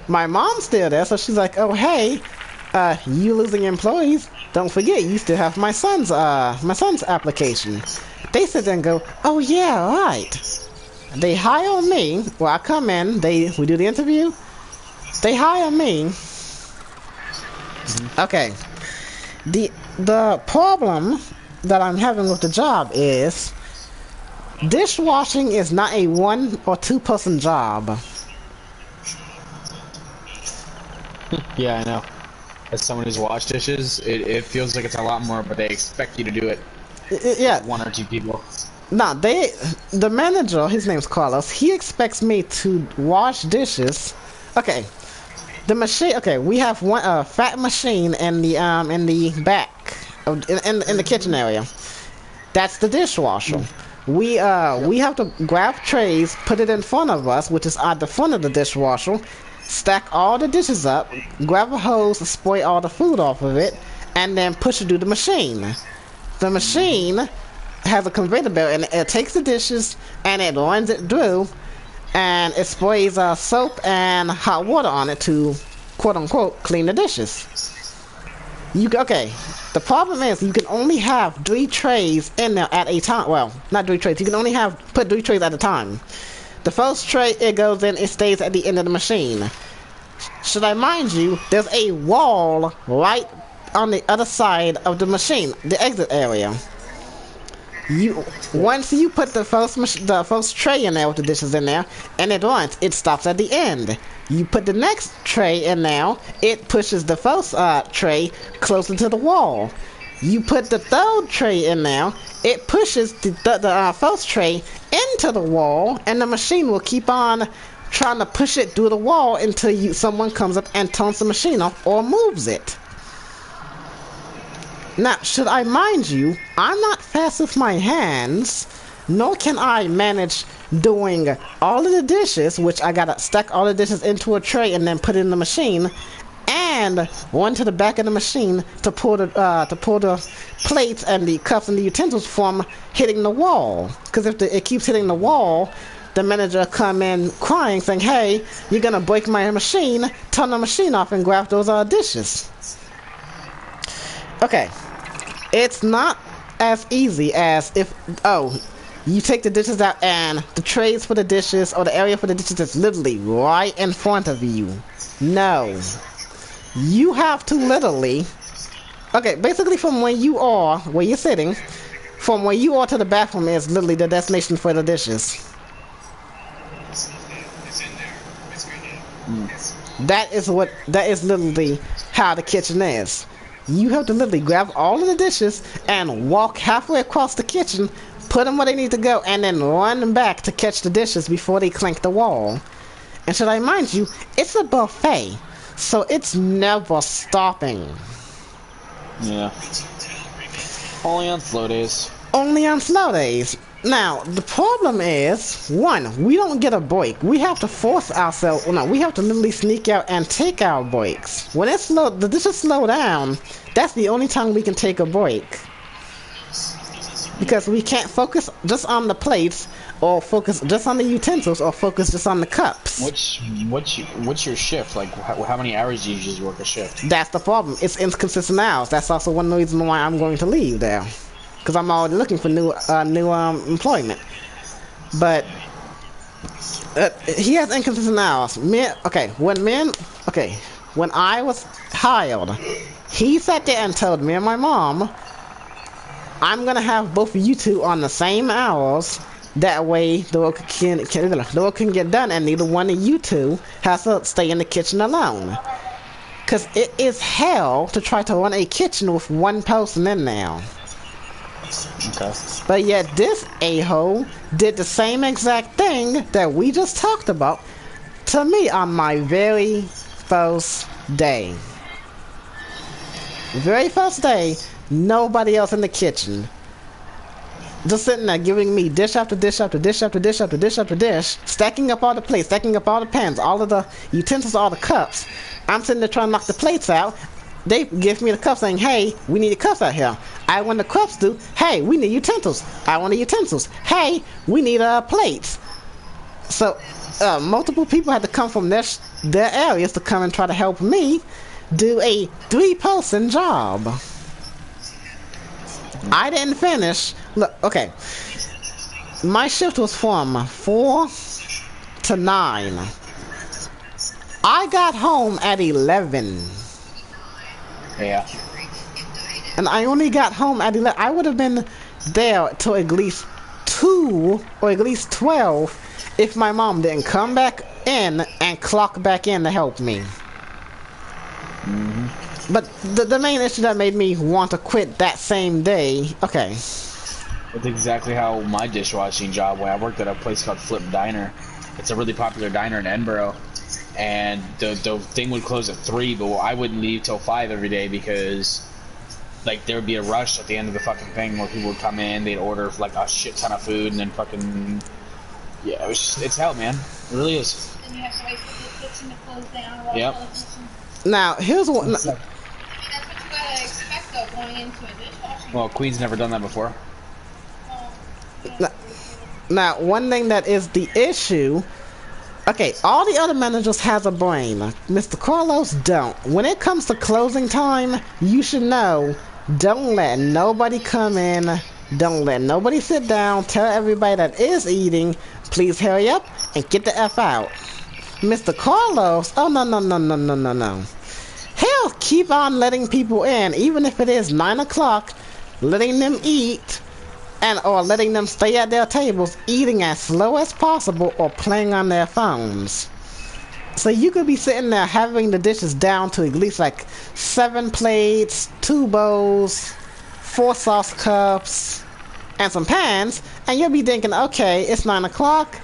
My mom's still there, so she's like, "Oh hey, you losing employees? Don't forget, you still have my son's application." They sit there and go, "Oh yeah, right." They hire me. Well, I come in. We do the interview. They hire me. Okay. The problem that I'm having with the job is dishwashing is not a 1 or 2 person job. Yeah, I know. As someone who's washed dishes, it feels like it's a lot more, but they expect you to do it. Yeah. 1 or 2 people. Nah, the manager, his name's Carlos, he expects me to wash dishes. Okay. The machine, okay, we have one fat machine in the back in the kitchen area. That's the dishwasher. We have to grab trays, put it in front of us, which is at the front of the dishwasher, stack all the dishes up, grab a hose, spray all the food off of it, and then push it through the machine. The machine has a conveyor belt, and it takes the dishes and it runs it through, and it sprays soap and hot water on it to quote unquote clean the dishes. Okay, The problem is you can only have 3 trays in there at a time. Well, not 3 trays. You can only put 3 trays at a time. The first tray, it goes in, it stays at the end of the machine. Should I mind you, there's a wall right on the other side of the machine, the exit area. Once you put the first tray in there with the dishes in there, and it runs, it stops at the end. You put the next tray in now, it pushes the first tray closer to the wall. You put the third tray in now, it pushes the first tray into the wall, and the machine will keep on trying to push it through the wall until someone comes up and turns the machine off or moves it. Now, should I mind you, I'm not fast with my hands, nor can I manage doing all of the dishes, which I gotta stack all the dishes into a tray and then put it in the machine, and run to the back of the machine to pull the plates and the cups and the utensils from hitting the wall. Because if it keeps hitting the wall, the manager come in crying, saying, "Hey, you're gonna break my machine, turn the machine off and grab those dishes." Okay, it's not as easy as if, you take the dishes out and the trays for the dishes or the area for the dishes is literally right in front of you. No. You have to literally, okay, basically from where you are, where you're sitting, from where you are to the bathroom is literally the destination for the dishes. That is literally how the kitchen is. You have to literally grab all of the dishes and walk halfway across the kitchen, put them where they need to go, and then run back to catch the dishes before they clink the wall. And should I mind you, it's a buffet, so it's never stopping. Yeah. Only on slow days. Only on slow days. Now, the problem is, one, we don't get a break. We have to force ourselves, we have to literally sneak out and take our breaks. When the dishes slow down, that's the only time we can take a break. Because we can't focus just on the plates, or focus just on the utensils, or focus just on the cups. What's your shift? Like, how many hours do you usually work a shift? That's the problem. It's inconsistent hours. That's also one reason why I'm going to leave there. Because I'm already looking for new employment. But he has inconsistent hours. When I was hired, he sat there and told me and my mom, "I'm gonna have both of you two on the same hours. That way the work can get done, and neither one of you two has to stay in the kitchen alone." Because it is hell to try to run a kitchen with one person in there. Okay. But yet this a-hole did the same exact thing that we just talked about to me on my very first day. Very first day, nobody else in the kitchen. Just sitting there giving me dish after dish after dish after dish after dish after dish, stacking up all the plates, stacking up all the pans, all of the utensils, all the cups. I'm sitting there trying to knock the plates out. They give me the cups saying, "Hey, we need the cups out here." I want the cups do, "Hey, we need utensils." I want the utensils. "Hey, we need plates." So multiple people had to come from their areas to come and try to help me do a 3-person job. I didn't finish. Look, okay. My shift was from 4 to 9. I got home at 11. Yeah. And I only got home at 11. I would have been there till at least 2 or at least 12 if my mom didn't come back in and clock back in to help me. Mm-hmm. But the main issue that made me want to quit that same day, okay. That's exactly how my dishwashing job went. I worked at a place called Flip Diner. It's a really popular diner in Edinburgh. And the thing would close at 3, but I wouldn't leave till 5 every day because, like, there would be a rush at the end of the fucking thing where people would come in, they'd order like a shit ton of food, and then fucking, yeah, it's hell, man. It really is. And you have to wait for the kitchen to close down. While Yep. Now here's what. I mean, that's what you gotta expect though going into a dishwashing. Well, Queen's never done that before. Now, one thing that is the issue. Okay, all the other managers has a brain. Mr. Carlos don't. When it comes to closing time, you should know Don't let nobody come in. Don't let nobody sit down. Tell everybody that is eating, please hurry up and get the F out. Mr. Carlos, oh no, no, no, no, no, no, no. He'll keep on letting people in, even if it is 9 o'clock, letting them eat, or letting them stay at their tables, eating as slow as possible or playing on their phones. So you could be sitting there having the dishes down to at least like 7 plates, 2 bowls, 4 sauce cups, and some pans, and you'll be thinking, okay, it's 9 o'clock.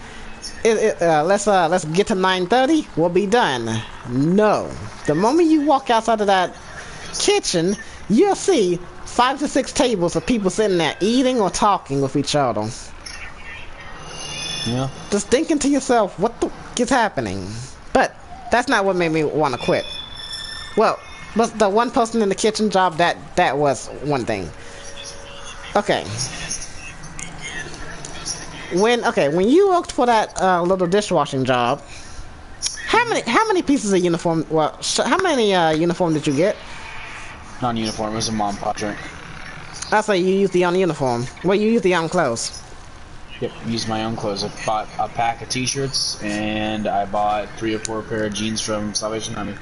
Let's get to 9:30. We'll be done. No, the moment you walk outside of that kitchen, you'll see 5 to 6 tables of people sitting there eating or talking with each other. Yeah. Just thinking to yourself, what the f is happening? But that's not what made me want to quit. Well, but the one person in the kitchen job, that was one thing. Okay. When you worked for that little dishwashing job, how many pieces of uniform? Well, how many uniform did you get? Non-uniform. It was a mom pop joint. I say you used the own uniform. Well, you used the own clothes. Yep, used my own clothes. I bought a pack of t-shirts and I bought 3 or 4 pair of jeans from Salvation Army.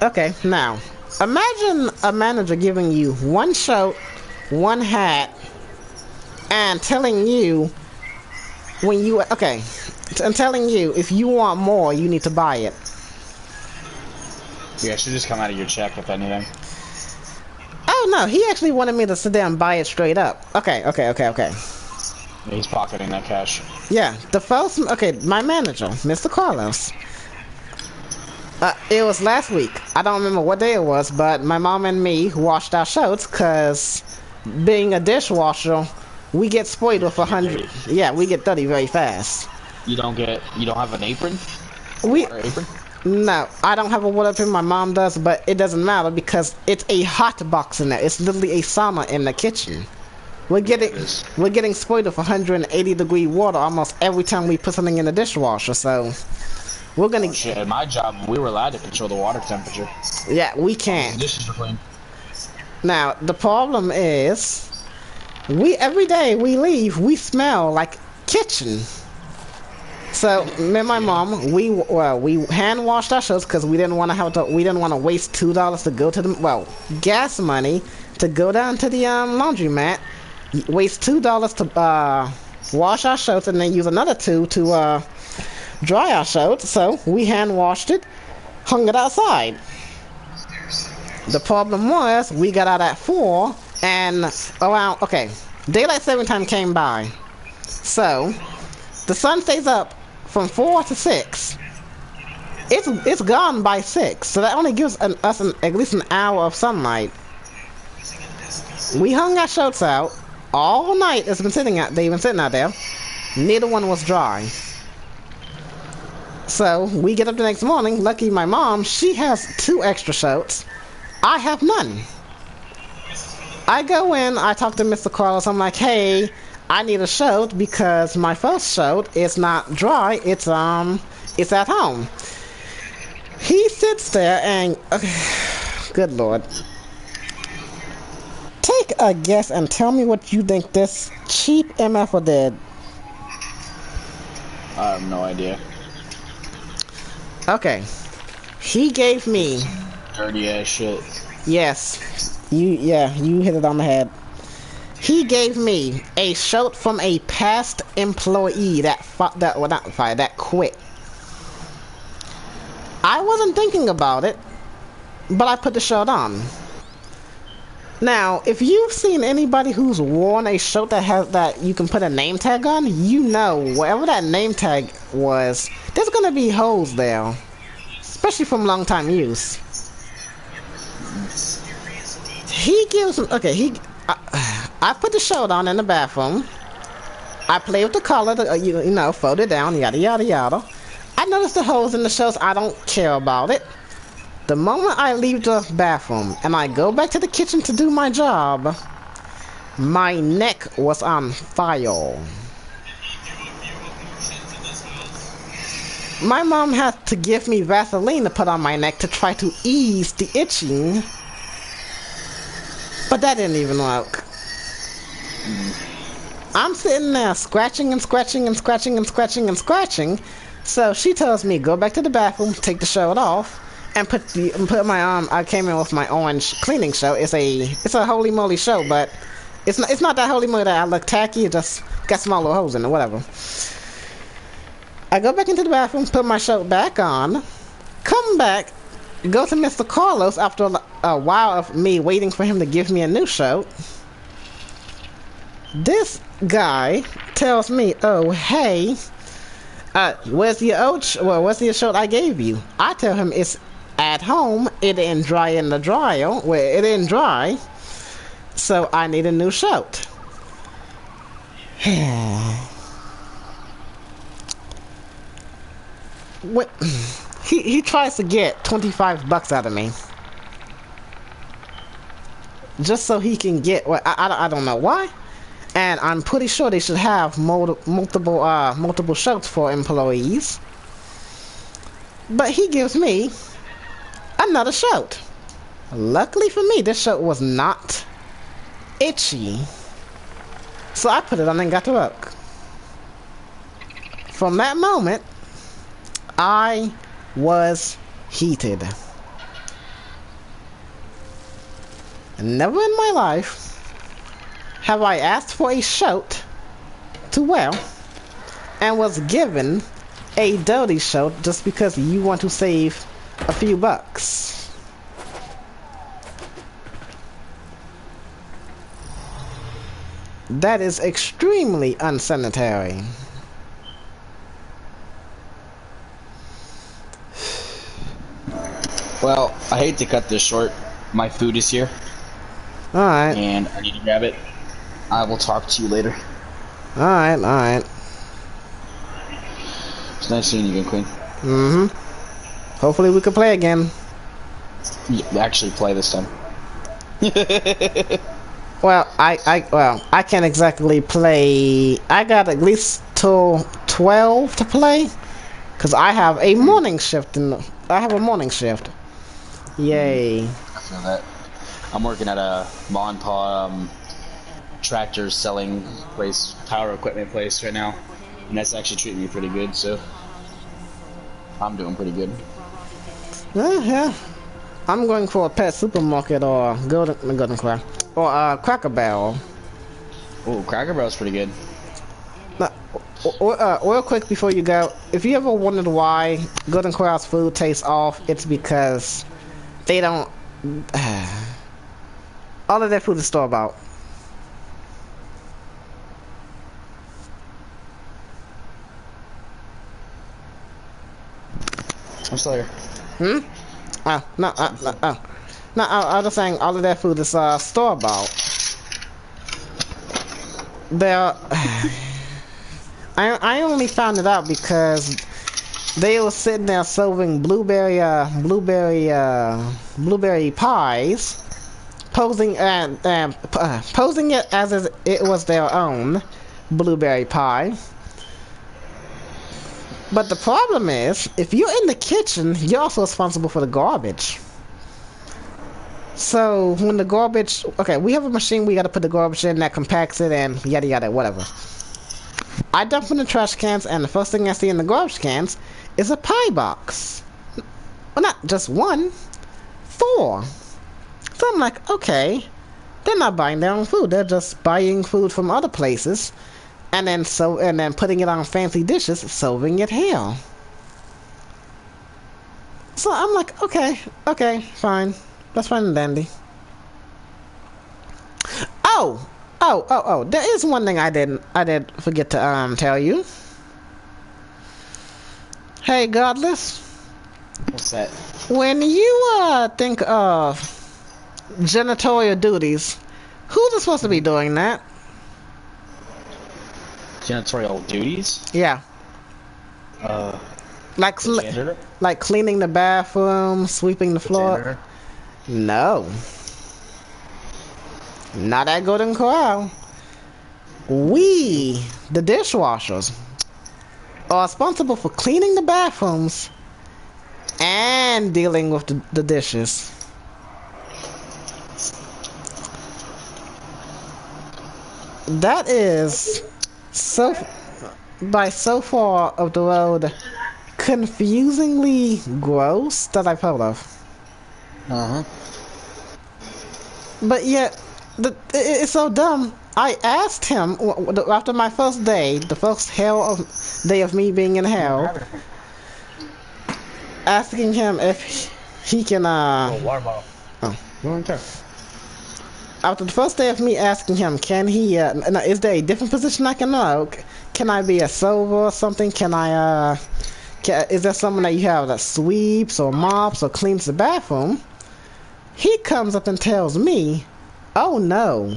Okay, now imagine a manager giving you 1 shirt, 1 hat, and telling you and telling you if you want more, you need to buy it. Yeah, it should just come out of your check, if anything. Oh no, he actually wanted me to sit there and buy it straight up. Okay. Yeah, he's pocketing that cash. Yeah, my manager, Mr. Carlos. It was last week. I don't remember what day it was, but my mom and me washed our shirts, cause being a dishwasher, we get spoiled with 100. Yeah, we get dirty very fast. You don't have an apron? Water apron? No, I don't have a water apron. My mom does, but it doesn't matter because it's a hot box in there. It's literally a sauna in the kitchen. We're getting spoiled with 180-degree water almost every time we put something in the dishwasher. So we're gonna. Shit, at my job, we were allowed to control the water temperature. Yeah, we can't. The dishes were clean. Now the problem is, every day we leave, we smell like kitchen. So me and my mom, we hand washed our shirts because we didn't want to waste $2 to go to the gas money to go down to the laundromat, waste $2 to wash our shirts and then use another $2 to dry our shirts. So we hand washed it, hung it outside. The problem was we got out at 4 and daylight saving time came by. So the sun stays up from 4 to 6. It's gone by 6, so that only gives us at least an hour of sunlight. We hung our shirts out all night. They've been sitting out there. Neither one was dry. So we get up the next morning. Lucky my mom, she has 2 extra shirts. I have none. I go in, I talk to Mr. Carlos. I'm like, hey, I need a shirt because my first shirt is not dry. It's at home. He sits there and good lord. Take a guess and tell me what you think this cheap MFer did. I have no idea. Okay. He gave me Dirty ass shit. Yes. You hit it on the head. He gave me a shirt from a past employee that quit. I wasn't thinking about it, but I put the shirt on. Now, if you've seen anybody who's worn a shirt that you can put a name tag on, you know wherever that name tag was, there's gonna be holes there, especially from long time use. He gives him I put the shirt on in the bathroom. I play with the collar, fold it down, yada yada yada. I noticed the holes in the shirts. I don't care about it. The moment I leave the bathroom and I go back to the kitchen to do my job, my neck was on fire. My mom had to give me Vaseline to put on my neck to try to ease the itching. But that didn't even work. I'm sitting there scratching and scratching and scratching and scratching and scratching. So she tells me, go back to the bathroom, take the shirt off, and put my arm. I came in with my orange cleaning shirt. It's a holy moly shirt, but it's not that holy moly that I look tacky. It just got small little holes in it, whatever. I go back into the bathroom, put my shirt back on, come back, go to Mr. Carlos after a while of me waiting for him to give me a new shirt. This guy tells me, "Oh, hey, where's the shirt I gave you?" I tell him it's at home. It didn't dry in the dryer. Well, it didn't dry, so I need a new shirt. What? He tries to get $25 out of me, just so he can get. Well, I don't know why. And I'm pretty sure they should have multiple shirts for employees. But he gives me another shirt. Luckily for me, this shirt was not itchy. So I put it on and got to work. From that moment, I was heated. Never in my life have I asked for a shirt to wear and was given a dirty shirt just because you want to save a few bucks. That is extremely unsanitary. Well, I hate to cut this short. My food is here. Alright. And I need to grab it. I will talk to you later. Alright. It's nice seeing you again, Queen. Mm-hmm. Hopefully we can play again. Yeah, actually play this time. Well, I can't exactly play. I got at least till 12 to play, cause I have a morning shift Yay. I feel that. I'm working at a mom and pa tractor selling place, power equipment place right now, and that's actually treating me pretty good, so I'm doing pretty good. Yeah. I'm going for a pet supermarket or Golden Corral or Cracker Barrel. Oh, Cracker Barrel's pretty good. Now, real quick before you go, if you ever wondered why Golden Corral's food tastes off, it's because they don't. All of their food is store-bought. I'm still here. No, I was just saying all of their food is store-bought. They're... I only found it out because they were sitting there serving blueberry pies, posing it as if it was their own blueberry pie. But the problem is, if you're in the kitchen, you're also responsible for the garbage. So when the garbage, okay, we have a machine we gotta put the garbage in that compacts it and yada yada whatever. I dump in the trash cans, and the first thing I see in the garbage cans is a pie box. Well, not just one, 4. So I'm like, okay, they're not buying their own food. They're just buying food from other places, and then putting it on fancy dishes, serving it here. So I'm like, okay, fine. That's fine and dandy. Oh, there is one thing I did forget to tell you. Hey, Godless. What's that? When you think of janitorial duties, who's supposed to be doing that? Janitorial duties? Yeah. Like cleaning the bathroom, sweeping the floor. Janitor? No. Not at Golden Corral. We, the dishwashers, are responsible for cleaning the bathrooms and dealing with the dishes. that is so so far of the road confusingly gross that I've heard of. But yet, it's so dumb. I asked him after my first day, the first day of me being in hell, asking him if he can. After the first day of me asking him, can he? Is there a different position I can work? Can I be a server or something? Can I? Is there someone that you have that sweeps or mops or cleans the bathroom? He comes up and tells me, "Oh no,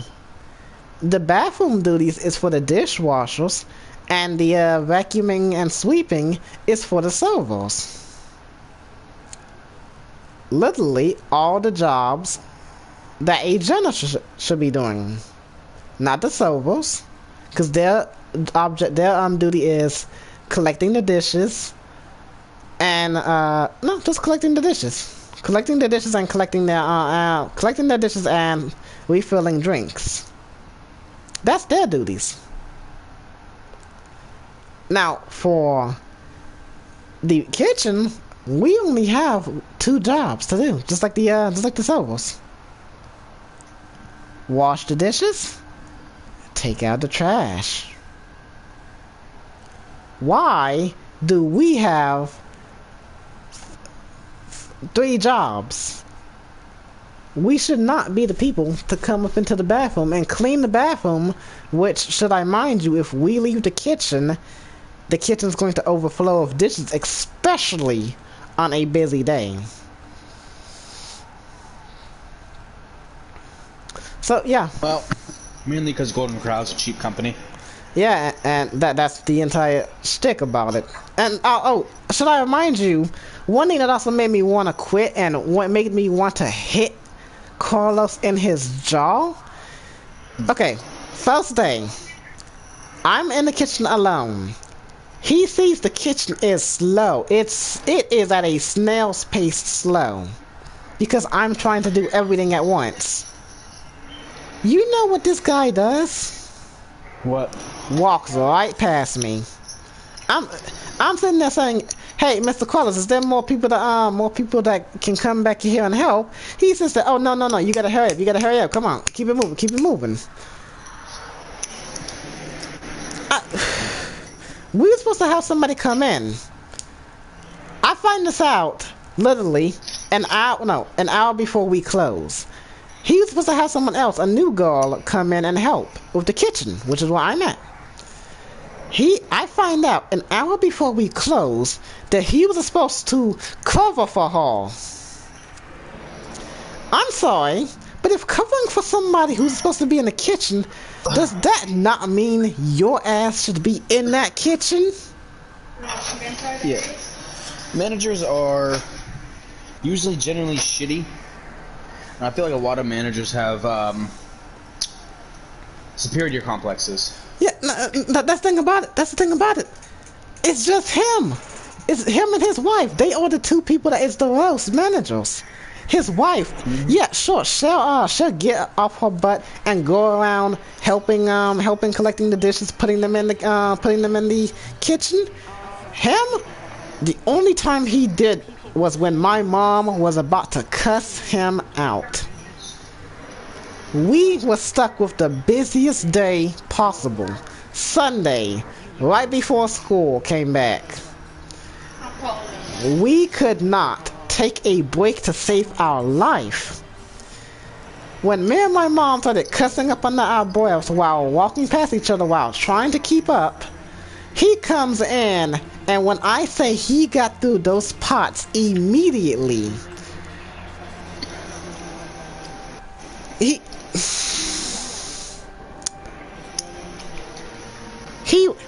the bathroom duties is for the dishwashers, and the vacuuming and sweeping is for the servers." Literally, all the jobs that a janitor should be doing, not the servers, because their duty is collecting the dishes, and no, just collecting the dishes. Collecting the dishes and collecting their dishes and refilling drinks. That's their duties. Now, for the kitchen, we only have 2 jobs to do, just like the servers. Wash the dishes, take out the trash. Why do we have 3 jobs? We should not be the people to come up into the bathroom and clean the bathroom, which, should I mind you, if we leave the kitchen's going to overflow of dishes, especially on a busy day. So, yeah. Well, mainly because Golden Corral's a cheap company. Yeah, and that's the entire shtick about it. And should I remind you, one thing that also made me want to quit and what made me want to hit Carlos in his jaw? Okay, first day, I'm in the kitchen alone. He sees the kitchen is slow. It is at a snail's pace slow, because I'm trying to do everything at once. You know what this guy does? What? Walks right past me. I'm sitting there saying, "Hey, Mr. Carlos, is there more people that can come back here and help?" He says that, "Oh, no, you gotta hurry up, come on, keep it moving. We were supposed to have somebody come in. I find this out literally an hour before we close. He was supposed to have someone else, a new girl, come in and help with the kitchen, which is where I'm at. I find out an hour before we close that he was supposed to cover for her. I'm sorry, but if covering for somebody who's supposed to be in the kitchen, does that not mean your ass should be in that kitchen? Yeah. Managers are usually generally shitty. And I feel like a lot of managers have superior complexes. Yeah, that's the thing about it. It's just him. It's him and his wife. They are the 2 people that is the worst managers. His wife, yeah, sure, she'll get off her butt and go around helping collecting the dishes, putting them in the kitchen. Him, the only time he did was when my mom was about to cuss him out. We were stuck with the busiest day possible. Sunday, right before school came back. We could not take a break to save our life. When me and my mom started cussing up under our breaths while walking past each other while trying to keep up, he comes in, and when I say he got through those pots immediately,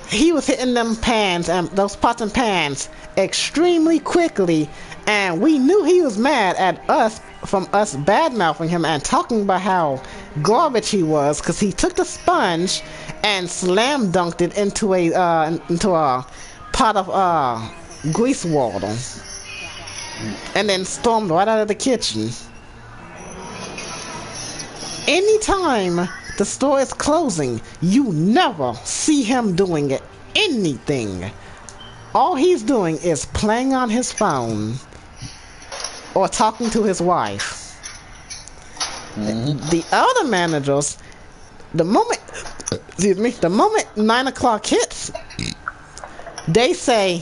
he was hitting them pans and those pots and pans extremely quickly, and we knew he was mad at us from us bad-mouthing him and talking about how garbage he was, because he took the sponge and slam dunked it into a pot of grease water and then stormed right out of the kitchen. Anytime the store is closing. You never see him doing anything. All he's doing is playing on his phone or talking to his wife. The other managers, the moment 9 o'clock hits, they say,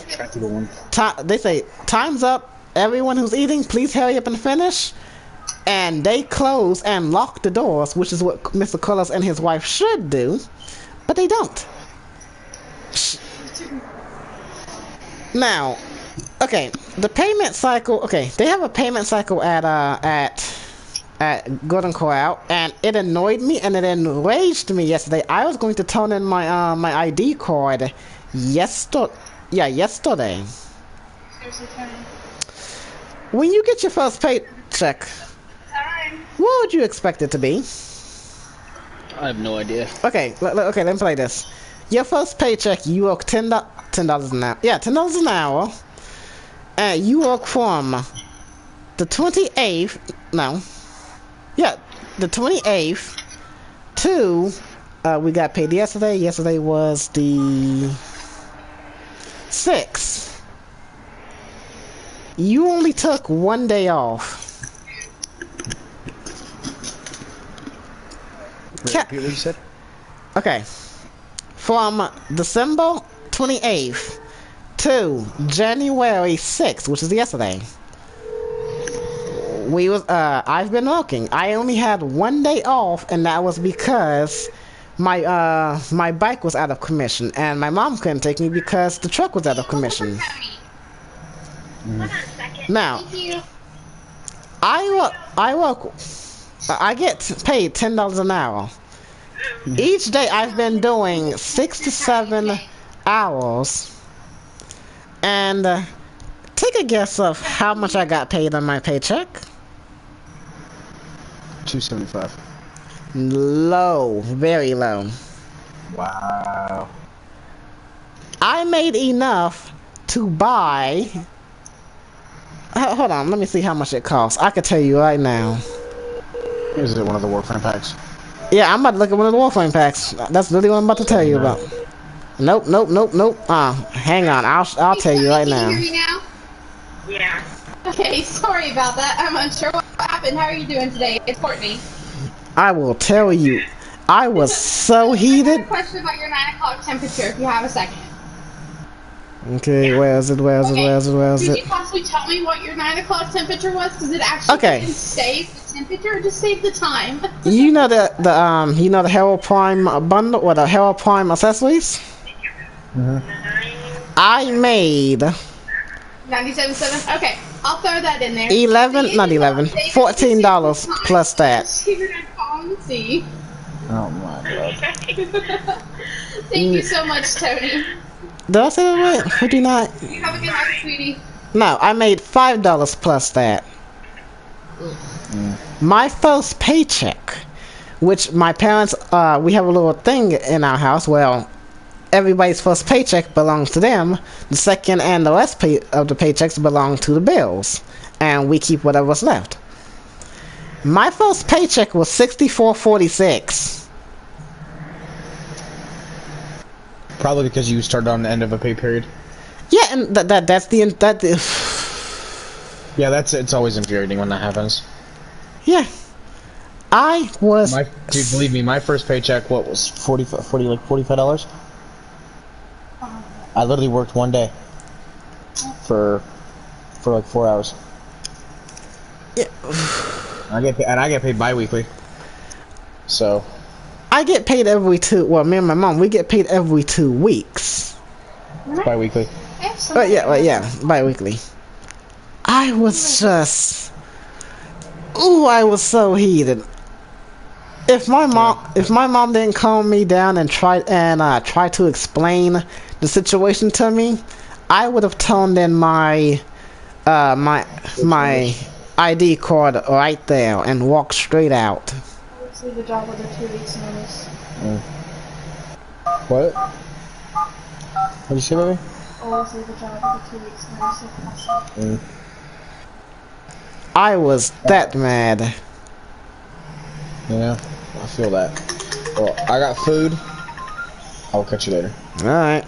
time's up. Everyone who's eating, please hurry up and finish. And they close and lock the doors, which is what Mr. Carlos and his wife should do, but they don't. Now, okay, the payment cycle. Okay, they have a payment cycle at Golden Corral, and it annoyed me and it enraged me yesterday. I was going to turn in my my ID card yesterday. When you get your first paycheck, what would you expect it to be? I have no idea. Okay, okay, let me play this. Your first paycheck, you work $10 an hour. Yeah, $10 an hour. And you work from the 28th. No. Yeah, the 28th to we got paid yesterday. Yesterday was the 6th. You only took 1 day off. Repeat what you said? Okay. From December 28th to January 6th, which is yesterday, I've been working. I only had 1 day off, and that was because my bike was out of commission, and my mom couldn't take me because the truck was out of commission. Now, I get paid $10 an hour. Each day I've been doing 6 to 7 hours. And take a guess of how much I got paid on my paycheck. $275. Low, very low. Wow. I made enough to buy. Hold on, let me see how much it costs. I can tell you right now. Is it one of the Warframe packs? Yeah, I'm about to look at one of the Warframe packs. That's really what I'm about to tell you about. Nope. Hang on. I'll tell you right now. Can you hear me now? Yeah. Okay, sorry about that. I'm unsure what happened. How are you doing today? It's Courtney. I will tell you. I was so heated. I have a question about your 9 o'clock temperature, if you have a second. Okay, where is it? Could you possibly tell me what your 9 o'clock temperature was? Because it actually didn't save the temperature, it just saved the time. You know the Herald Prime bundle or the Herald Prime accessories? I made 97.7? Okay, I'll throw that in there. $14 plus that. See. Oh my god. Thank you so much, Tony. Did I say that right? 59. You have a good night, sweetie. No, I made $5 plus that. My first paycheck, which my parents, we have a little thing in our house. Well, everybody's first paycheck belongs to them. The second and the rest of the paychecks belong to the bills, and we keep whatever's left. My first paycheck was $64.46. Probably because you started on the end of a pay period. Yeah, and that's the Yeah, it's always infuriating when that happens. Yeah, I was. Dude, believe me, my first paycheck, what was $45? I literally worked 1 day for like 4 hours. Yeah. I get paid bi-weekly. So I get paid every well, me and my mom, we get paid every 2 weeks. Bi-weekly. Yeah, bi-weekly. I was just, I was so heated. If my mom didn't calm me down and try to explain the situation to me, I would have turned in my my ID card right there and walked straight out. Let's leave the job with a 2 weeks notice. What? What did you say, baby? Always leave the job with a 2 weeks notice if possible. I was that mad. Yeah, I feel that. Well, I got food. I'll catch you later. Alright.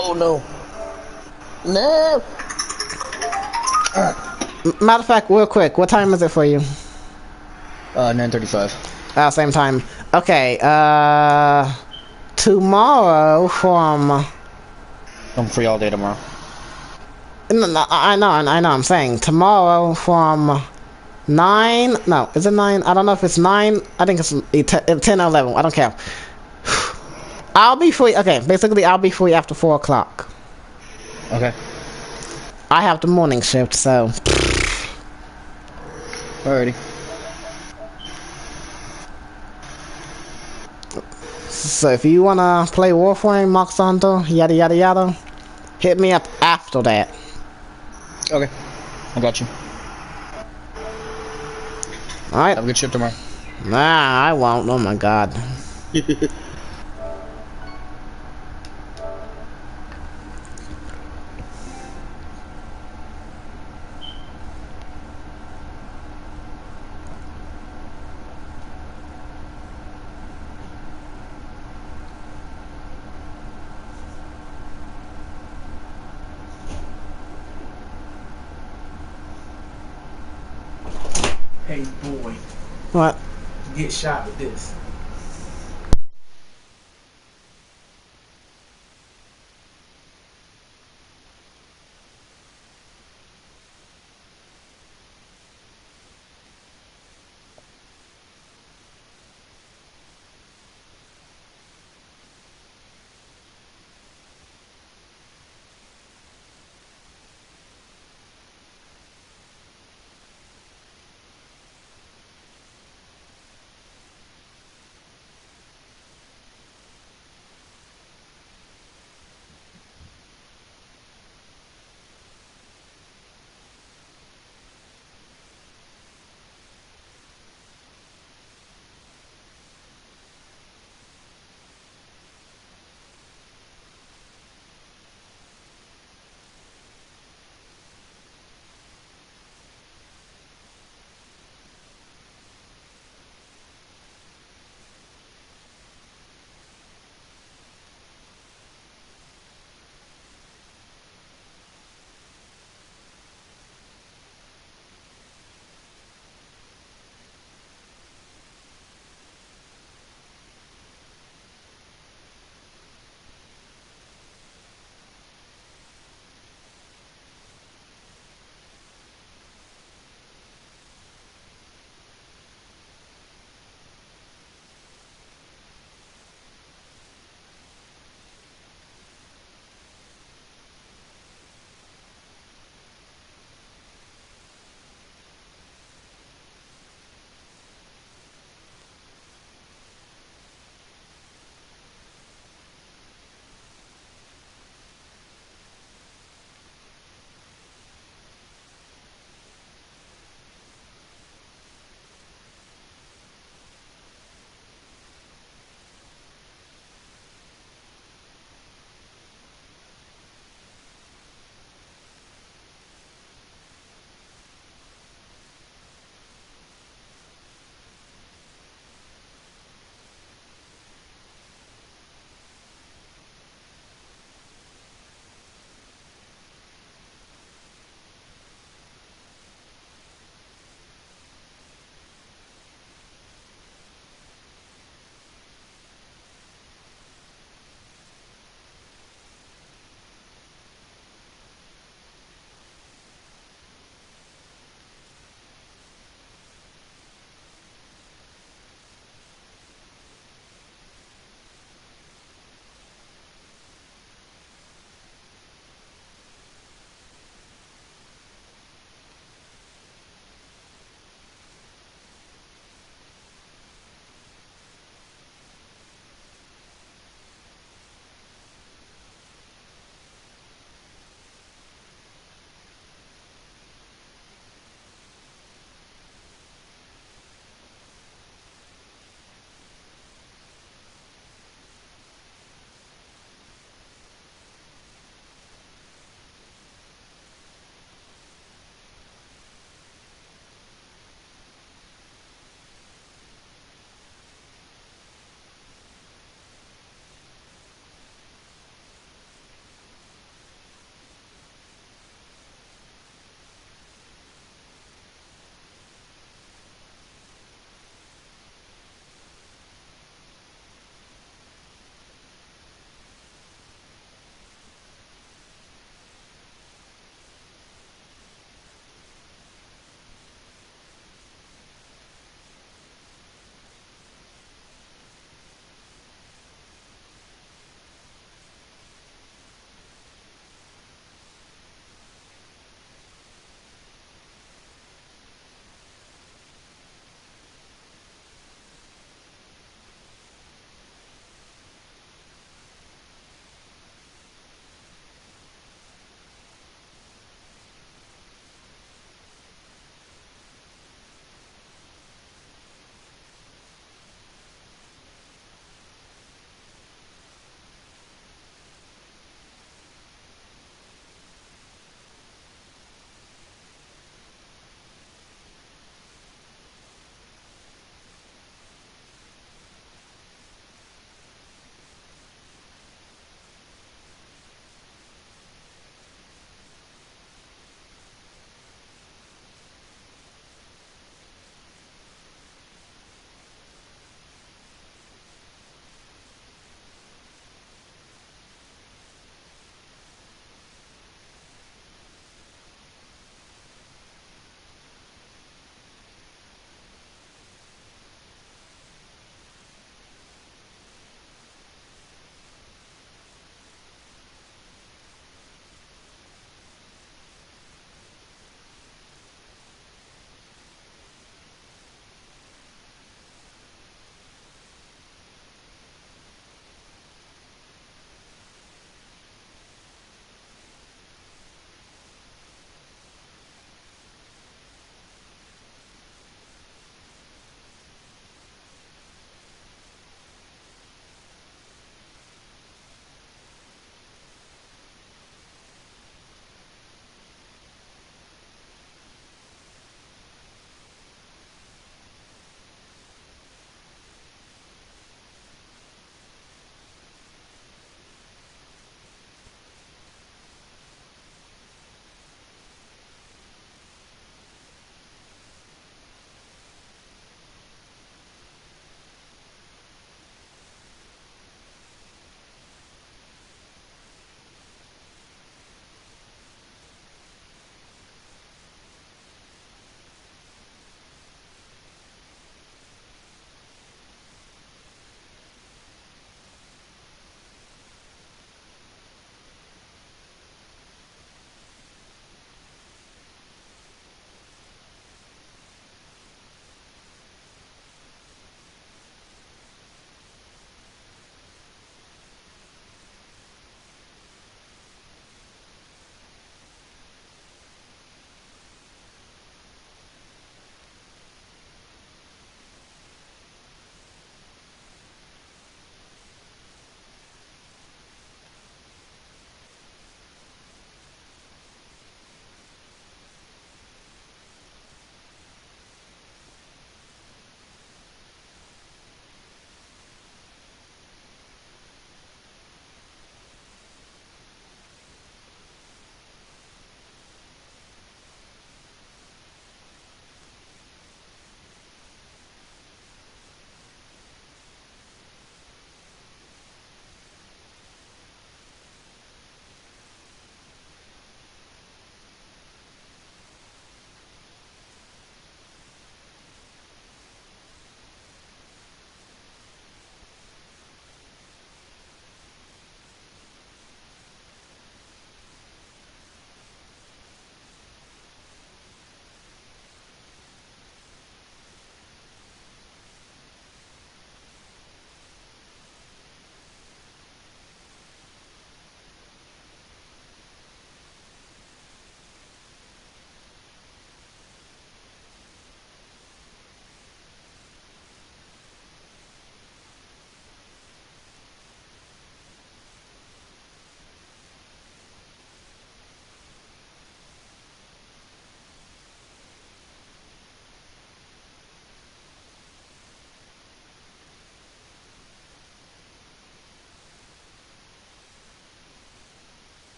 Oh no. No. Matter of fact, real quick, what time is it for you? 9:35. Same time. Okay, tomorrow from... I'm free all day tomorrow. No, I know, I'm saying tomorrow from 9, no, is it 9? I don't know if it's 9, I think it's 10 or 11, I don't care. I'll be free, okay, basically I'll be free after 4 o'clock. Okay. I have the morning shift, so... Alrighty. So if you wanna play Warframe, Mox Santo, yada yada yada, hit me up after that. Okay. I got you. Alright? Have a good shift tomorrow. Nah, I won't, oh my god. Hey boy, What? get shot with this.